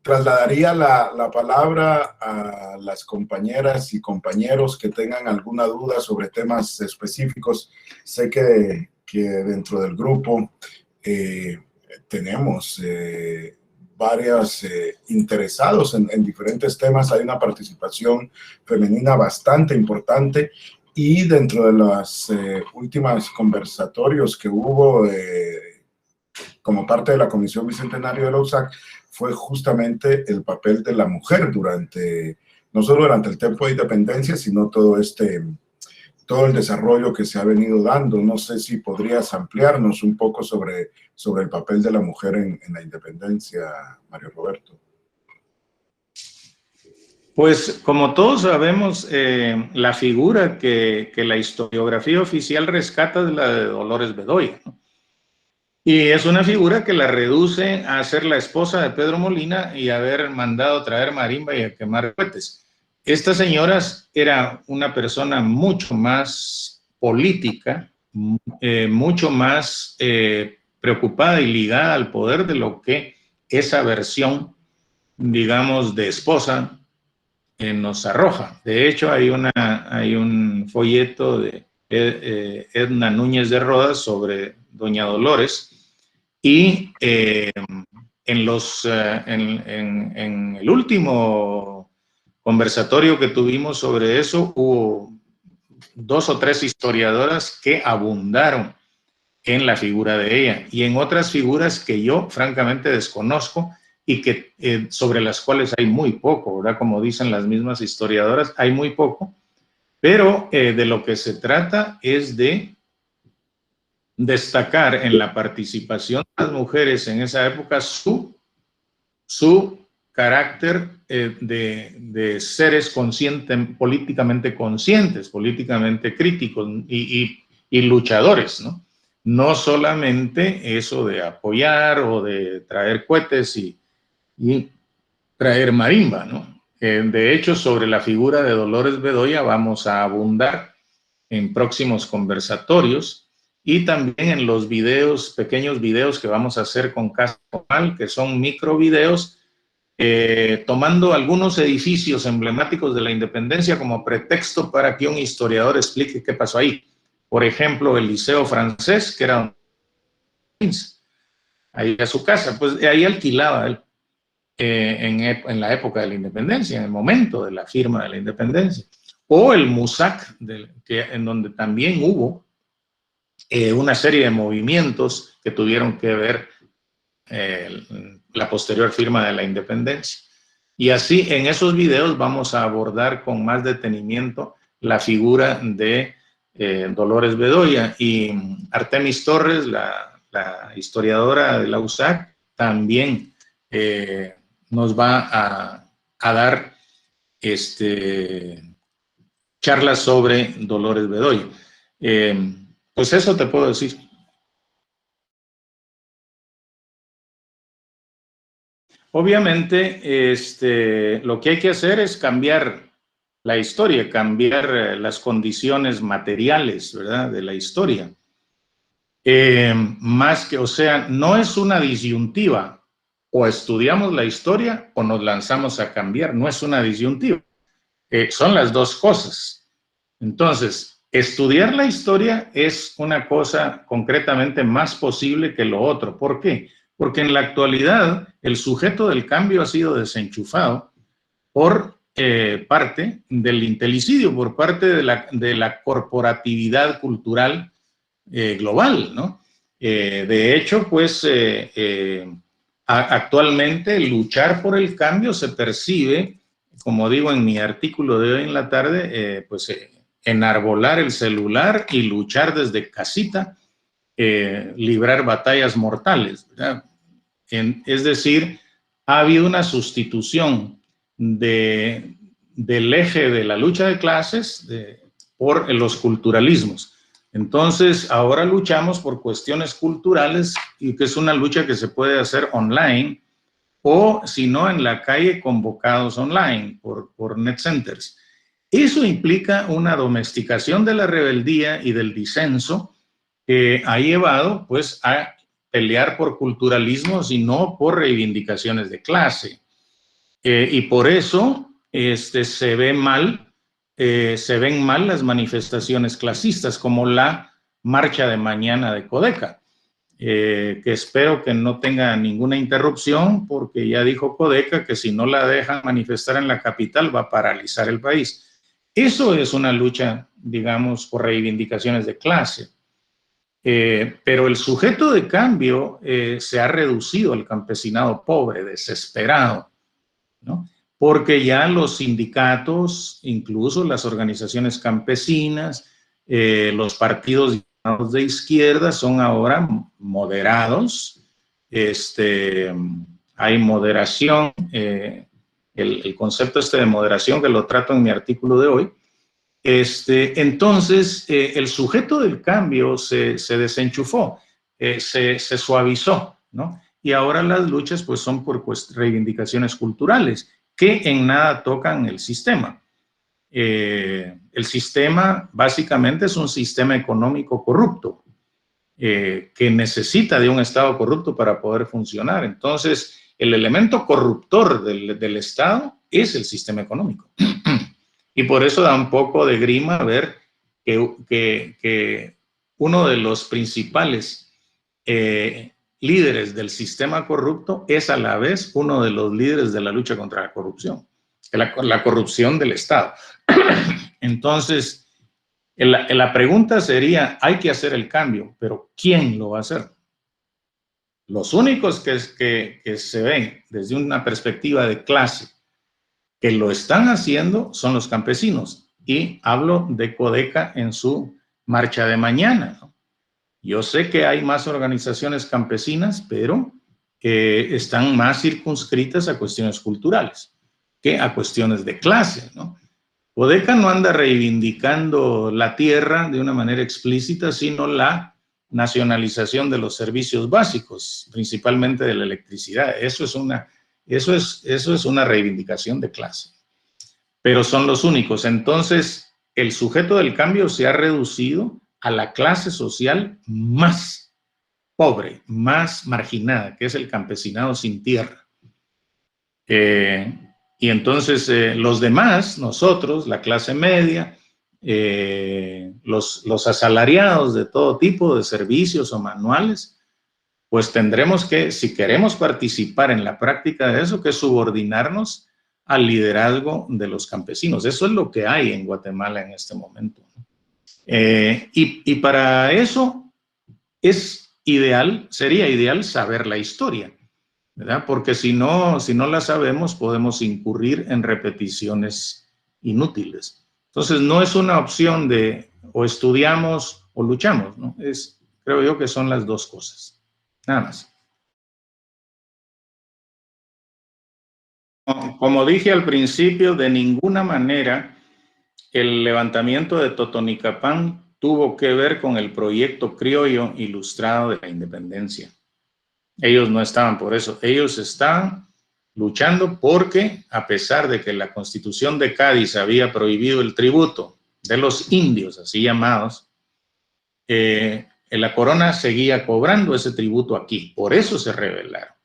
Trasladaría la palabra a las compañeras y compañeros que tengan alguna duda sobre temas específicos. Sé que dentro del grupo tenemos varios interesados en diferentes temas. Hay una participación femenina bastante importante, y dentro de las últimas conversatorios que hubo como parte de la Comisión Bicentenario de la USAC, fue justamente el papel de la mujer no solo durante el tiempo de independencia, sino todo el desarrollo que se ha venido dando. No sé si podrías ampliarnos un poco sobre el papel de la mujer en la independencia, Mario Roberto. Pues como todos sabemos, la figura que la historiografía oficial rescata es la de Dolores Bedoya, ¿no? Y es una figura que la reduce a ser la esposa de Pedro Molina y haber mandado traer marimba y a quemar cohetes. Esta señora era una persona mucho más política, mucho más preocupada y ligada al poder de lo que esa versión, digamos, de esposa nos arroja. De hecho, hay un folleto de Edna Núñez de Rodas sobre Doña Dolores, y en el último conversatorio que tuvimos sobre eso, hubo 2 o 3 historiadoras que abundaron en la figura de ella y en otras figuras que yo francamente desconozco y que sobre las cuales hay muy poco, ¿verdad? Como dicen las mismas historiadoras, hay muy poco, pero de lo que se trata es de destacar en la participación de las mujeres en esa época su carácter de seres políticamente conscientes, políticamente críticos y luchadores, ¿no? No solamente eso de apoyar o de traer cohetes y traer marimba, ¿no? De hecho, sobre la figura de Dolores Bedoya vamos a abundar en próximos conversatorios, y también en los videos, pequeños videos que vamos a hacer con Casa Comal, que son micro videos, tomando algunos edificios emblemáticos de la independencia como pretexto para que un historiador explique qué pasó ahí. Por ejemplo, el Liceo Francés, que era ahí a su casa, pues ahí alquilaba él en la época de la independencia, en el momento de la firma de la independencia. O el MUSAC, en donde también hubo una serie de movimientos que tuvieron que ver la posterior firma de la independencia. Y así en esos videos vamos a abordar con más detenimiento la figura de Dolores Bedoya, y Artemis Torres, la historiadora de la USAC, también nos va a dar charlas sobre Dolores Bedoya. Pues eso te puedo decir. Obviamente, lo que hay que hacer es cambiar la historia, cambiar las condiciones materiales, ¿verdad?, de la historia. Más que, o sea, no es una disyuntiva, o estudiamos la historia o nos lanzamos a cambiar, no es una disyuntiva, son las dos cosas. Entonces, estudiar la historia es una cosa concretamente más posible que lo otro. ¿Por qué? Porque en la actualidad el sujeto del cambio ha sido desenchufado por parte del intelecicidio, por parte de la corporatividad cultural global, ¿no? De hecho, pues actualmente luchar por el cambio se percibe, como digo en mi artículo de hoy en la tarde, enarbolar el celular y luchar desde casita, librar batallas mortales, ¿verdad? Es decir, ha habido una sustitución del eje de la lucha de clases, por los culturalismos. Entonces, ahora luchamos por cuestiones culturales y que es una lucha que se puede hacer online o, si no, en la calle convocados online por net centers. Eso implica una domesticación de la rebeldía y del disenso que ha llevado, pues, a pelear por culturalismos y no por reivindicaciones de clase. Y por eso se ven mal las manifestaciones clasistas, como la marcha de mañana de Codeca, que espero que no tenga ninguna interrupción, porque ya dijo Codeca que si no la dejan manifestar en la capital va a paralizar el país. Eso es una lucha, digamos, por reivindicaciones de clase. Pero el sujeto de cambio se ha reducido al campesinado pobre, desesperado, ¿no? Porque ya los sindicatos, incluso las organizaciones campesinas, los partidos de izquierda son ahora moderados. Hay moderación, el concepto de moderación que lo trato en mi artículo de hoy. Entonces, el sujeto del cambio se desenchufó, se suavizó, ¿no? Y ahora las luchas pues son por reivindicaciones culturales que en nada tocan el sistema. El sistema básicamente es un sistema económico corrupto que necesita de un Estado corrupto para poder funcionar. Entonces, el elemento corruptor del Estado es el sistema económico. Y por eso da un poco de grima ver que uno de los principales líderes del sistema corrupto es a la vez uno de los líderes de la lucha contra la corrupción, la corrupción del Estado. Entonces, la pregunta sería, hay que hacer el cambio, pero ¿quién lo va a hacer? Los únicos que se ven desde una perspectiva de clase que lo están haciendo son los campesinos. Y hablo de Codeca en su marcha de mañana, ¿no? Yo sé que hay más organizaciones campesinas, pero están más circunscritas a cuestiones culturales que a cuestiones de clase, ¿no? Codeca no anda reivindicando la tierra de una manera explícita, sino la nacionalización de los servicios básicos, principalmente de la electricidad. Eso es una reivindicación de clase. Pero son los únicos. Entonces, el sujeto del cambio se ha reducido a la clase social más pobre, más marginada, que es el campesinado sin tierra. Y entonces los demás, nosotros, la clase media, los asalariados de todo tipo de servicios o manuales, pues tendremos que, si queremos participar en la práctica de eso, que subordinarnos al liderazgo de los campesinos. Eso es lo que hay en Guatemala en este momento. Y para eso sería ideal saber la historia, ¿verdad? Porque si no la sabemos, podemos incurrir en repeticiones inútiles. Entonces, no es una opción de o estudiamos o luchamos, ¿no? Creo yo que son las dos cosas. Nada más. Como dije al principio, de ninguna manera el levantamiento de Totonicapán tuvo que ver con el proyecto criollo ilustrado de la independencia. Ellos no estaban por eso. Ellos estaban luchando porque, a pesar de que la Constitución de Cádiz había prohibido el tributo de los indios, así llamados, la corona seguía cobrando ese tributo aquí. Por eso se rebelaron.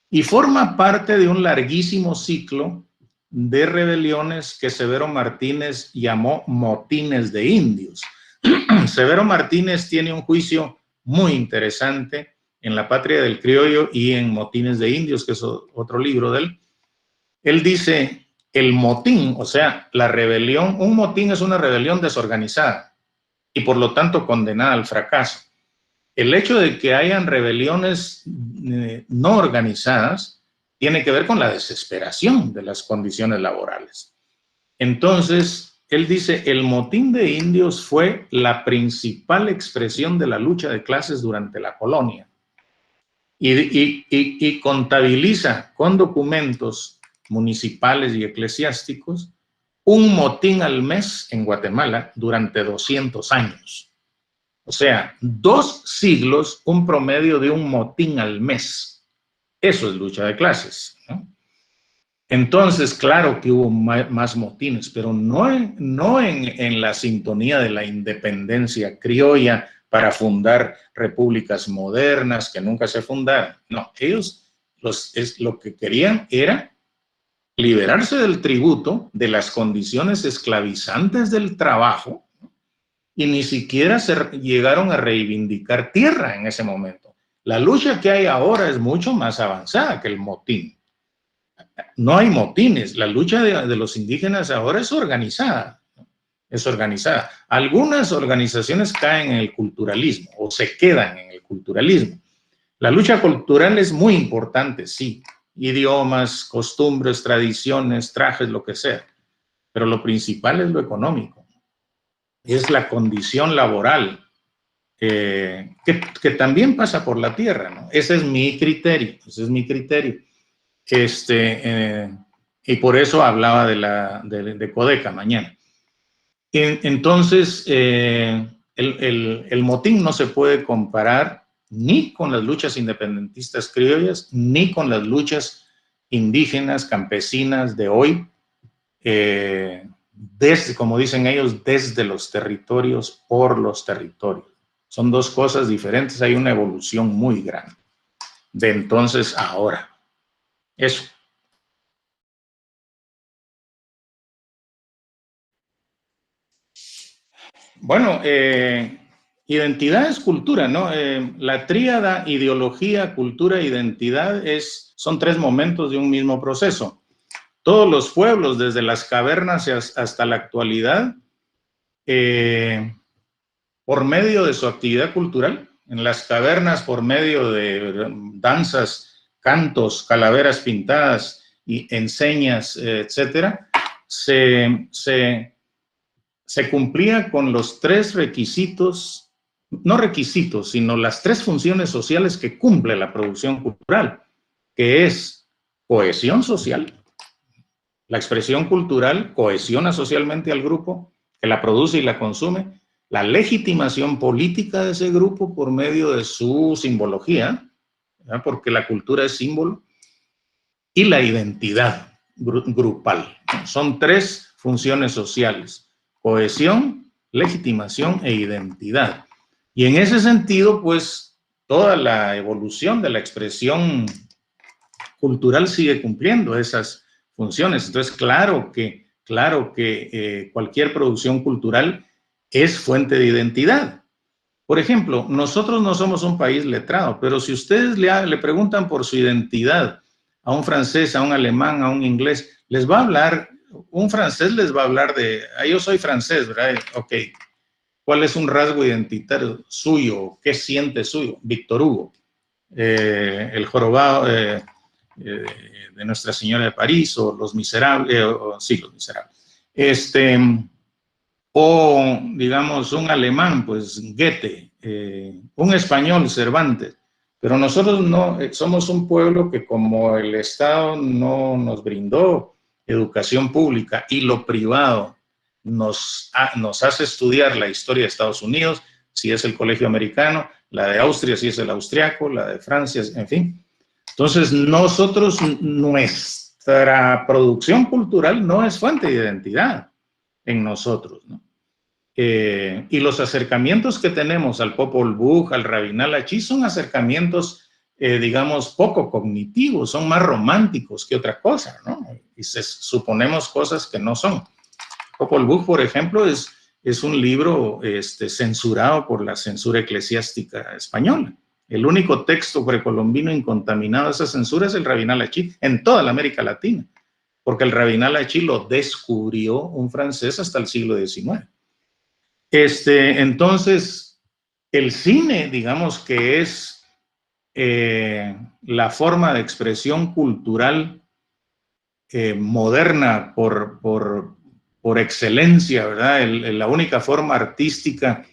Y forma parte de un larguísimo ciclo de rebeliones que Severo Martínez llamó motines de indios. Severo Martínez tiene un juicio muy interesante en La Patria del Criollo y en Motines de Indios, que es otro libro de él. Él dice, el motín, o sea, la rebelión, un motín es una rebelión desorganizada y por lo tanto condenada al fracaso. El hecho de que hayan rebeliones no organizadas tiene que ver con la desesperación de las condiciones laborales. Entonces, él dice, el motín de indios fue la principal expresión de la lucha de clases durante la colonia. Y contabiliza con documentos municipales y eclesiásticos un motín al mes en Guatemala durante 200 años. O sea, 2 siglos, un promedio de un motín al mes. Eso es lucha de clases, ¿no? Entonces, claro que hubo más motines, pero no en la sintonía de la independencia criolla para fundar repúblicas modernas que nunca se fundaron. No, ellos lo que querían era liberarse del tributo, de las condiciones esclavizantes del trabajo, y ni siquiera llegaron a reivindicar tierra en ese momento. La lucha que hay ahora es mucho más avanzada que el motín. No hay motines, la lucha de los indígenas ahora es organizada, ¿no? Es organizada. Algunas organizaciones caen en el culturalismo o se quedan en el culturalismo. La lucha cultural es muy importante, sí, idiomas, costumbres, tradiciones, trajes, lo que sea, pero lo principal es lo económico, es la condición laboral, que también pasa por la tierra, ¿no? Ese es mi criterio, ese es mi criterio. Y por eso hablaba de Codeca mañana. Entonces, el motín no se puede comparar ni con las luchas independentistas criollas, ni con las luchas indígenas, campesinas de hoy, como dicen ellos, desde los territorios, por los territorios. Son dos cosas diferentes, hay una evolución muy grande de entonces a ahora. Eso. Bueno, identidad es cultura, ¿no? La tríada ideología, cultura, identidad son 3 momentos de un mismo proceso. Todos los pueblos, desde las cavernas hasta la actualidad, por medio de su actividad cultural, en las cavernas por medio de danzas, cantos, calaveras pintadas y enseñas, etcétera, se cumplía con los 3 requisitos, no requisitos, sino las 3 funciones sociales que cumple la producción cultural, que es cohesión social. La expresión cultural cohesiona socialmente al grupo que la produce y la consume, la legitimación política de ese grupo por medio de su simbología, ¿verdad? Porque la cultura es símbolo, y la identidad grupal. Son 3 funciones sociales: cohesión, legitimación e identidad. Y en ese sentido, pues, toda la evolución de la expresión cultural sigue cumpliendo esas funciones. Entonces, claro que cualquier producción cultural es fuente de identidad. Por ejemplo, nosotros no somos un país letrado, pero si ustedes le preguntan por su identidad a un francés, a un alemán, a un inglés, les va a hablar, un francés les va a hablar yo soy francés, ¿verdad? Ok, ¿cuál es un rasgo identitario suyo? ¿Qué siente suyo? Víctor Hugo, el jorobado de Nuestra Señora de París, o Los Miserables, sí, Los Miserables. O, digamos, un alemán, pues Goethe, un español, Cervantes. Pero nosotros no, somos un pueblo que, como el Estado no nos brindó educación pública y lo privado nos hace estudiar la historia de Estados Unidos, si es el colegio americano, la de Austria, si es el austriaco, la de Francia, en fin. Entonces, nuestra producción cultural no es fuente de identidad en nosotros, ¿no? Y los acercamientos que tenemos al Popol Vuh, al Rabinal Achí, son acercamientos, digamos, poco cognitivos, son más románticos que otra cosa, ¿no? Y suponemos cosas que no son. Popol Vuh, por ejemplo, es un libro censurado por la censura eclesiástica española. El único texto precolombino incontaminado de esa censura es el Rabinal Achí en toda la América Latina, porque el Rabinal Achí lo descubrió un francés hasta el siglo XIX. Entonces, el cine, digamos que es la forma de expresión cultural moderna por excelencia, ¿verdad? La única forma artística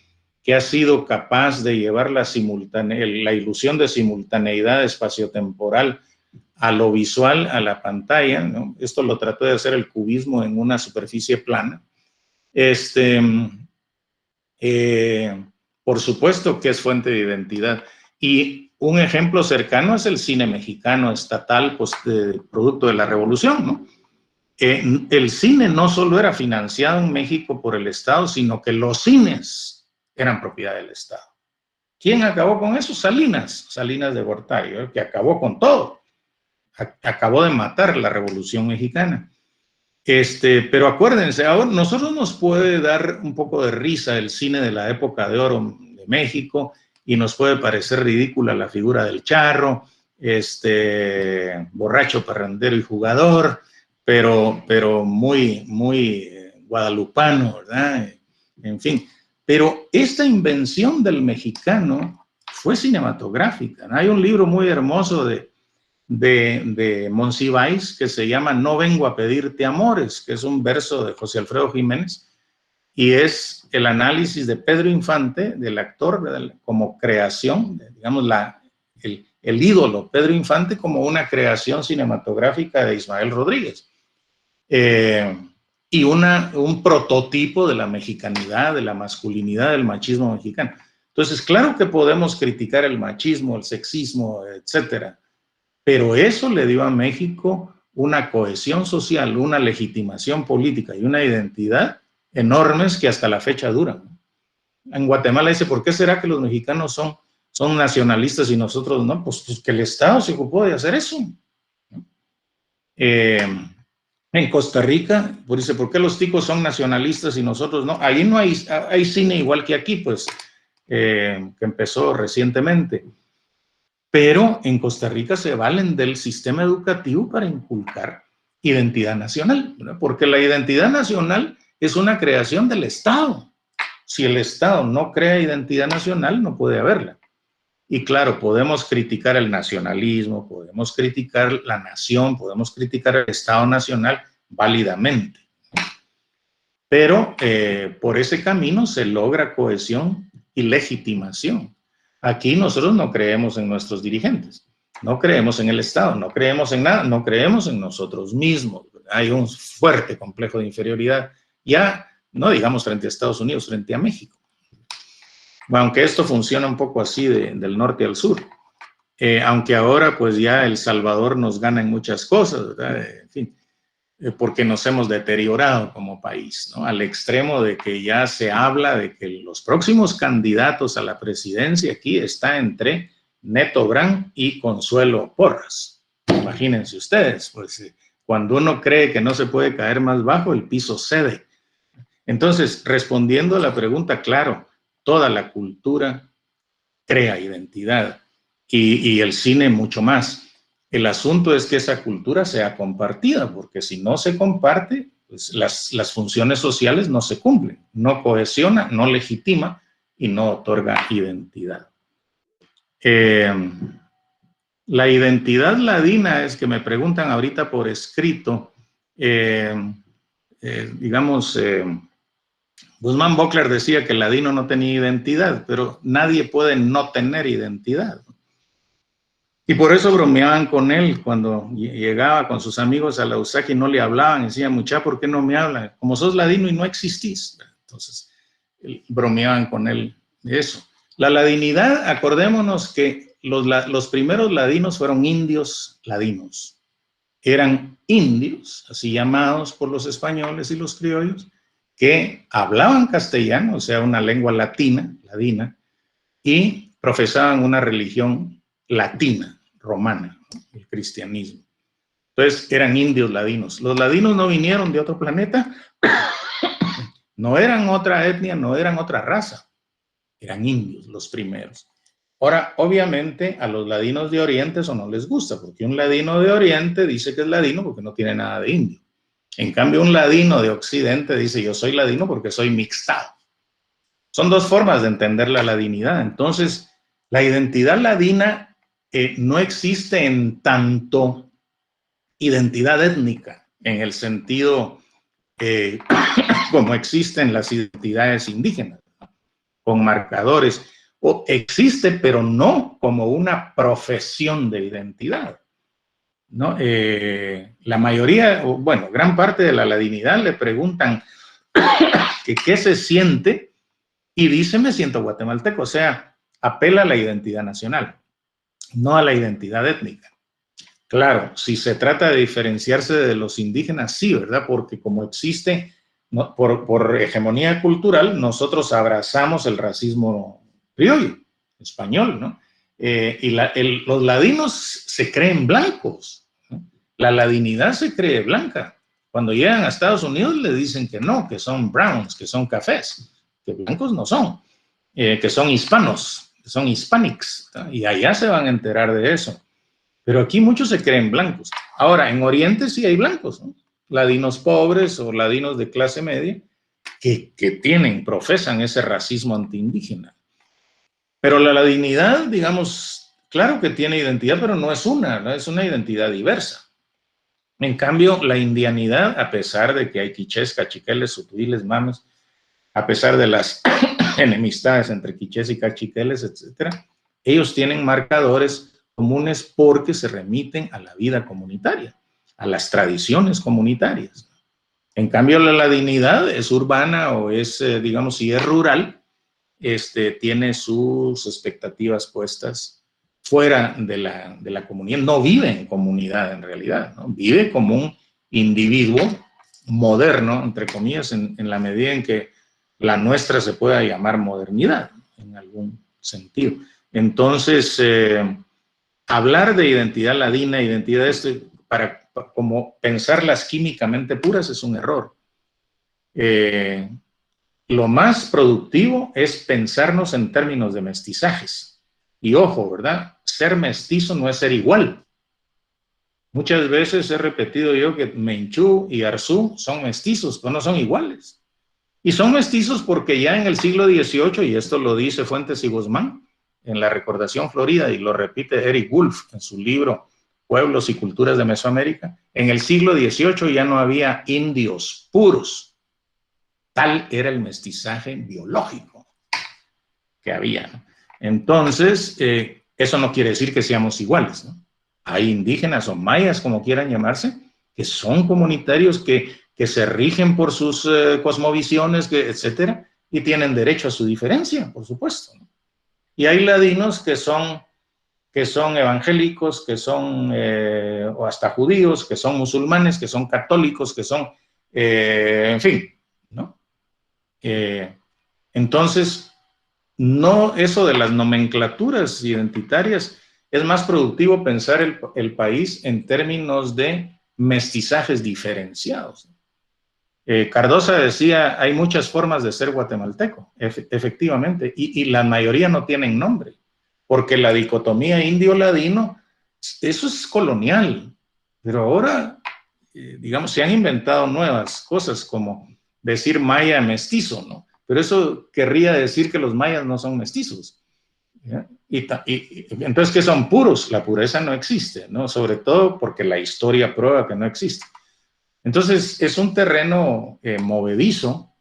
que ha sido capaz de llevar la ilusión de simultaneidad espaciotemporal a lo visual, a la pantalla, ¿no? Esto lo trató de hacer el cubismo en una superficie plana. Por supuesto que es fuente de identidad. Y un ejemplo cercano es el cine mexicano estatal, pues, producto de la Revolución, ¿no? El cine no solo era financiado en México por el Estado, sino que los cines eran propiedad del Estado. ¿Quién acabó con eso? Salinas de Gortari, que acabó con todo. Acabó de matar la Revolución Mexicana. Pero acuérdense, ahora nosotros nos puede dar un poco de risa el cine de la época de oro de México y nos puede parecer ridícula la figura del charro, borracho, parrandero y jugador, pero muy, muy guadalupano, ¿verdad? En fin, pero esta invención del mexicano fue cinematográfica, ¿no? Hay un libro muy hermoso de Monsiváis que se llama No vengo a pedirte amores, que es un verso de José Alfredo Jiménez, y es el análisis de Pedro Infante, del actor, como creación, digamos, el ídolo Pedro Infante como una creación cinematográfica de Ismael Rodríguez. Y un prototipo de la mexicanidad, de la masculinidad, del machismo mexicano. Entonces, claro que podemos criticar el machismo, el sexismo, etcétera, pero eso le dio a México una cohesión social, una legitimación política y una identidad enormes que hasta la fecha duran. En Guatemala dice, ¿por qué será que los mexicanos son nacionalistas y nosotros no? Pues que el Estado se ocupó de hacer eso. En Costa Rica, pues dice, ¿por qué los ticos son nacionalistas y nosotros no? Ahí no hay cine igual que aquí, pues, que empezó recientemente. Pero en Costa Rica se valen del sistema educativo para inculcar identidad nacional, ¿verdad? Porque la identidad nacional es una creación del Estado. Si el Estado no crea identidad nacional, no puede haberla. Y claro, podemos criticar el nacionalismo, podemos criticar la nación, podemos criticar el Estado nacional válidamente. Pero por ese camino se logra cohesión y legitimación. Aquí nosotros no creemos en nuestros dirigentes, no creemos en el Estado, no creemos en nada, no creemos en nosotros mismos. Hay un fuerte complejo de inferioridad, ya no digamos frente a Estados Unidos, frente a México. Bueno, aunque esto funciona un poco así del norte al sur. Aunque ahora pues ya El Salvador nos gana en muchas cosas, ¿verdad? En fin, porque nos hemos deteriorado como país, ¿no? Al extremo de que ya se habla de que los próximos candidatos a la presidencia aquí está entre Neto Brand y Consuelo Porras. Imagínense ustedes, pues cuando uno cree que no se puede caer más bajo, el piso cede. Entonces, respondiendo a la pregunta, claro, toda la cultura crea identidad y el cine mucho más. El asunto es que esa cultura sea compartida, porque si no se comparte, pues las funciones sociales no se cumplen, no cohesiona, no legitima y no otorga identidad. La identidad ladina es que me preguntan ahorita por escrito, Guzmán Bocler decía que el ladino no tenía identidad, pero nadie puede no tener identidad. Y por eso bromeaban con él cuando llegaba con sus amigos a la USAC y no le hablaban. Decían, muchacho, ¿por qué no me hablan? Como sos ladino y no existís. Entonces, bromeaban con él de eso. La ladinidad, acordémonos que los primeros ladinos fueron indios ladinos. Eran indios, así llamados por los españoles y los criollos, que hablaban castellano, o sea, una lengua ladina, y profesaban una religión latina, romana, el cristianismo. Entonces eran indios ladinos. Los ladinos no vinieron de otro planeta, no eran otra etnia, no eran otra raza, eran indios los primeros. Ahora, obviamente, a los ladinos de Oriente eso no les gusta, porque un ladino de Oriente dice que es ladino porque no tiene nada de indio. En cambio, un ladino de Occidente dice, yo soy ladino porque soy mixtado. Son dos formas de entender la ladinidad. Entonces, la identidad ladina no existe en tanto identidad étnica, en el sentido como existen las identidades indígenas, con marcadores, o existe, pero no como una profesión de identidad. ¿no? La mayoría, bueno, gran parte de la ladinidad le preguntan que qué se siente y dice me siento guatemalteco, o sea, apela a la identidad nacional, no a la identidad étnica. Claro, si se trata de diferenciarse de los indígenas, sí, ¿verdad? Porque como existe, ¿no? por hegemonía cultural, nosotros abrazamos el racismo criollo, español, ¿no? Los ladinos se creen blancos, ¿no? La ladinidad se cree blanca. Cuando llegan a Estados Unidos le dicen que no, que son browns, que son cafés, que blancos no son, que son hispanos, que son hispanics, ¿no? Y allá se van a enterar de eso. Pero aquí muchos se creen blancos. Ahora, en Oriente sí hay blancos, ¿no? Ladinos pobres o ladinos de clase media que profesan ese racismo antiindígena. Pero la ladinidad, digamos, claro que tiene identidad, pero no es una identidad diversa. En cambio, la indianidad, a pesar de que hay quichés, cachiqueles, sutuiles, mames, a pesar de las enemistades entre quichés y cachiqueles, etcétera, ellos tienen marcadores comunes porque se remiten a la vida comunitaria, a las tradiciones comunitarias. En cambio, la ladinidad es urbana o es, digamos, si es rural, tiene sus expectativas puestas fuera de la comunidad. No vive en comunidad en realidad, ¿no? Vive como un individuo moderno, entre comillas, en la medida en que la nuestra se pueda llamar modernidad, en algún sentido. Entonces, hablar de identidad ladina, identidad para como pensarlas químicamente puras es un error. Lo más productivo es pensarnos en términos de mestizajes. Y ojo, ¿verdad? Ser mestizo no es ser igual. Muchas veces he repetido yo que Menchú y Arzú son mestizos, pero no son iguales. Y son mestizos porque ya en el siglo XVIII, y esto lo dice Fuentes y Guzmán, en la Recordación Florida, y lo repite Eric Wolf en su libro Pueblos y Culturas de Mesoamérica, en el siglo XVIII ya no había indios puros. Tal era el mestizaje biológico que había, ¿no? Entonces, eso no quiere decir que seamos iguales, ¿no? Hay indígenas o mayas, como quieran llamarse, que son comunitarios que se rigen por sus cosmovisiones, etcétera, y tienen derecho a su diferencia, por supuesto, ¿no? Y hay ladinos que son evangélicos, que son, o hasta judíos, que son musulmanes, que son católicos, que son, en fin, ¿no? Entonces, no, eso de las nomenclaturas identitarias, es más productivo pensar el país en términos de mestizajes diferenciados. Cardosa decía, hay muchas formas de ser guatemalteco, efectivamente, y la mayoría no tienen nombre, porque la dicotomía indio-ladino, eso es colonial, pero ahora, digamos, se han inventado nuevas cosas como decir maya mestizo, ¿no? Pero eso querría decir que los mayas no son mestizos, ¿ya? Y entonces, ¿qué son puros? La pureza no existe, ¿no? Sobre todo porque la historia prueba que no existe. Entonces, es un terreno movedizo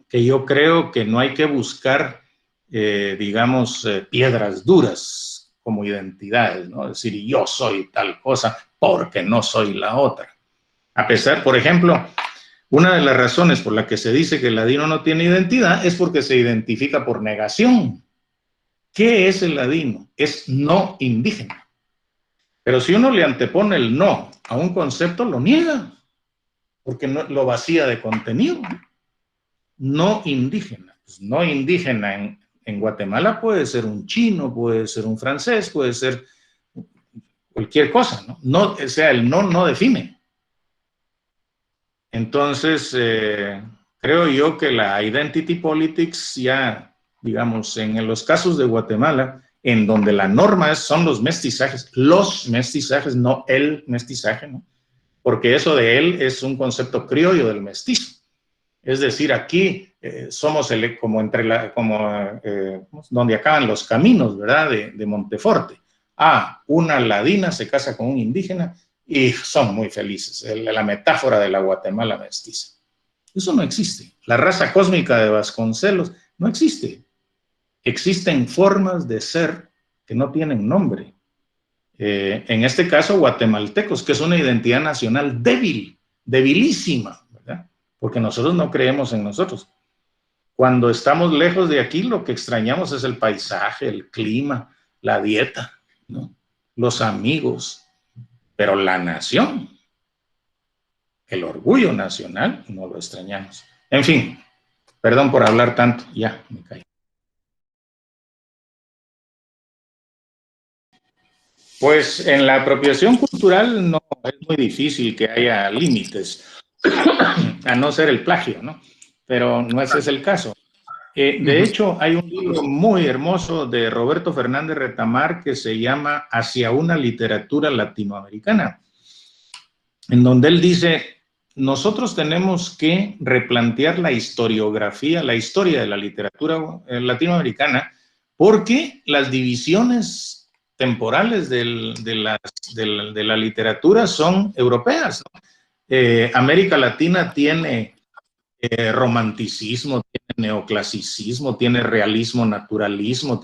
que yo creo que no hay que buscar, digamos, piedras duras como identidades, ¿no? Es decir, yo soy tal cosa porque no soy la otra. A pesar, por ejemplo, una de las razones por la que se dice que el ladino no tiene identidad es porque se identifica por negación. ¿Qué es el ladino? Es no indígena. Pero si uno le antepone el no a un concepto, lo niega, porque no, lo vacía de contenido. No indígena. Pues no indígena en Guatemala puede ser un chino, puede ser un francés, puede ser cualquier cosa, ¿no? No, o sea, el no define. Entonces, creo yo que la identity politics ya, digamos, en los casos de Guatemala, en donde la norma son los mestizajes, no el mestizaje, ¿no? Porque eso de él es un concepto criollo del mestizo. Es decir, aquí somos donde acaban los caminos, ¿verdad? De Monteforte. Una ladina se casa con un indígena y son muy felices. La metáfora de la Guatemala mestiza. Eso no existe. La raza cósmica de Vasconcelos no existe. Existen formas de ser que no tienen nombre. En este caso, guatemaltecos, que es una identidad nacional débil, debilísima, ¿verdad? Porque nosotros no creemos en nosotros. Cuando estamos lejos de aquí, lo que extrañamos es el paisaje, el clima, la dieta, ¿no? Los amigos, pero la nación, el orgullo nacional, no lo extrañamos. En fin, perdón por hablar tanto, ya me caí. Pues en la apropiación cultural no es muy difícil que haya límites, a no ser el plagio, ¿no? Pero no ese es el caso. De hecho, hay un libro muy hermoso de Roberto Fernández Retamar que se llama Hacia una literatura latinoamericana, en donde él dice, nosotros tenemos que replantear la historiografía, la historia de la literatura latinoamericana, porque las divisiones temporales de la literatura son europeas, ¿no? América Latina tiene romanticismo, tiene neoclasicismo, tiene realismo, naturalismo,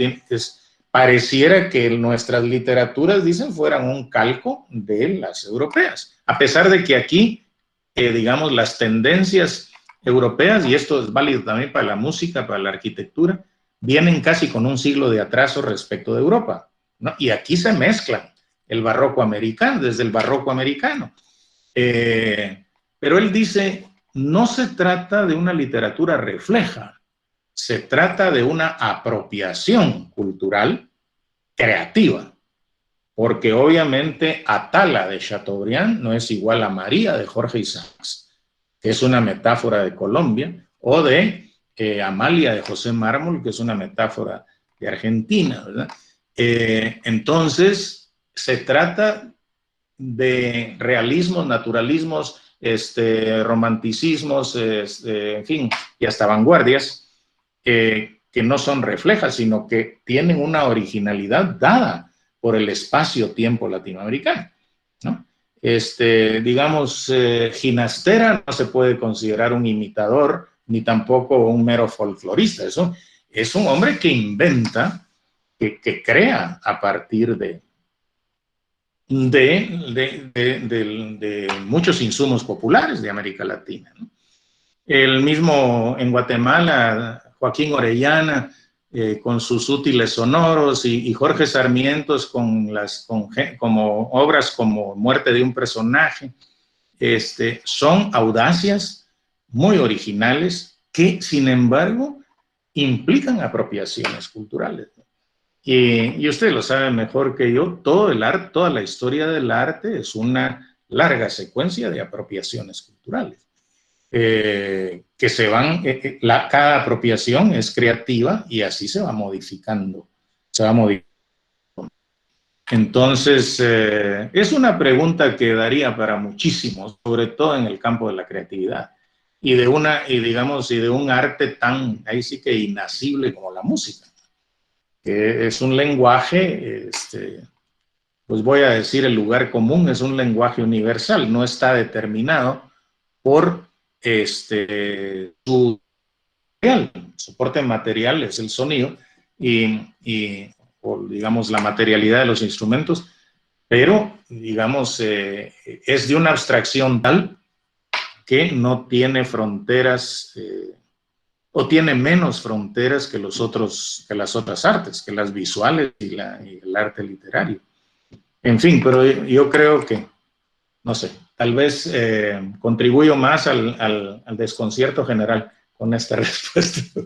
pareciera que nuestras literaturas, dicen, fueran un calco de las europeas, a pesar de que aquí, digamos, las tendencias europeas, y esto es válido también para la música, para la arquitectura, vienen casi con un siglo de atraso respecto de Europa, ¿no? Y aquí se mezclan el barroco americano, desde el barroco americano. Pero él dice, no se trata de una literatura refleja, se trata de una apropiación cultural creativa, porque obviamente Atala de Chateaubriand no es igual a María de Jorge Isaacs, que es una metáfora de Colombia, o de Amalia de José Mármol, que es una metáfora de Argentina, ¿verdad? Entonces, se trata de realismos, naturalismos, romanticismos, en fin, y hasta vanguardias, que no son reflejas, sino que tienen una originalidad dada por el espacio-tiempo latinoamericano, ¿no? Digamos, Ginastera no se puede considerar un imitador, ni tampoco un mero folclorista. Eso es un hombre que inventa, que crea a partir de muchos insumos populares de América Latina, ¿no? El mismo en Guatemala, Joaquín Orellana, con sus útiles sonoros, y Jorge Sarmientos como obras como Muerte de un personaje, son audacias muy originales que, sin embargo, implican apropiaciones culturales. Y usted lo sabe mejor que yo, todo el arte, toda la historia del arte es una larga secuencia de apropiaciones culturales. Que se van, cada apropiación es creativa y así se va modificando, Entonces, es una pregunta que daría para muchísimos, sobre todo en el campo de la creatividad y de un arte tan, ahí sí que inacible como la música, que es un lenguaje, pues voy a decir el lugar común, es un lenguaje universal, no está determinado por su soporte material, es el sonido, o digamos la materialidad de los instrumentos, pero digamos es de una abstracción tal que no tiene fronteras, o tiene menos fronteras que las otras artes, que las visuales y el arte literario. En fin, pero yo creo que, no sé, tal vez contribuyo más al desconcierto general con esta respuesta.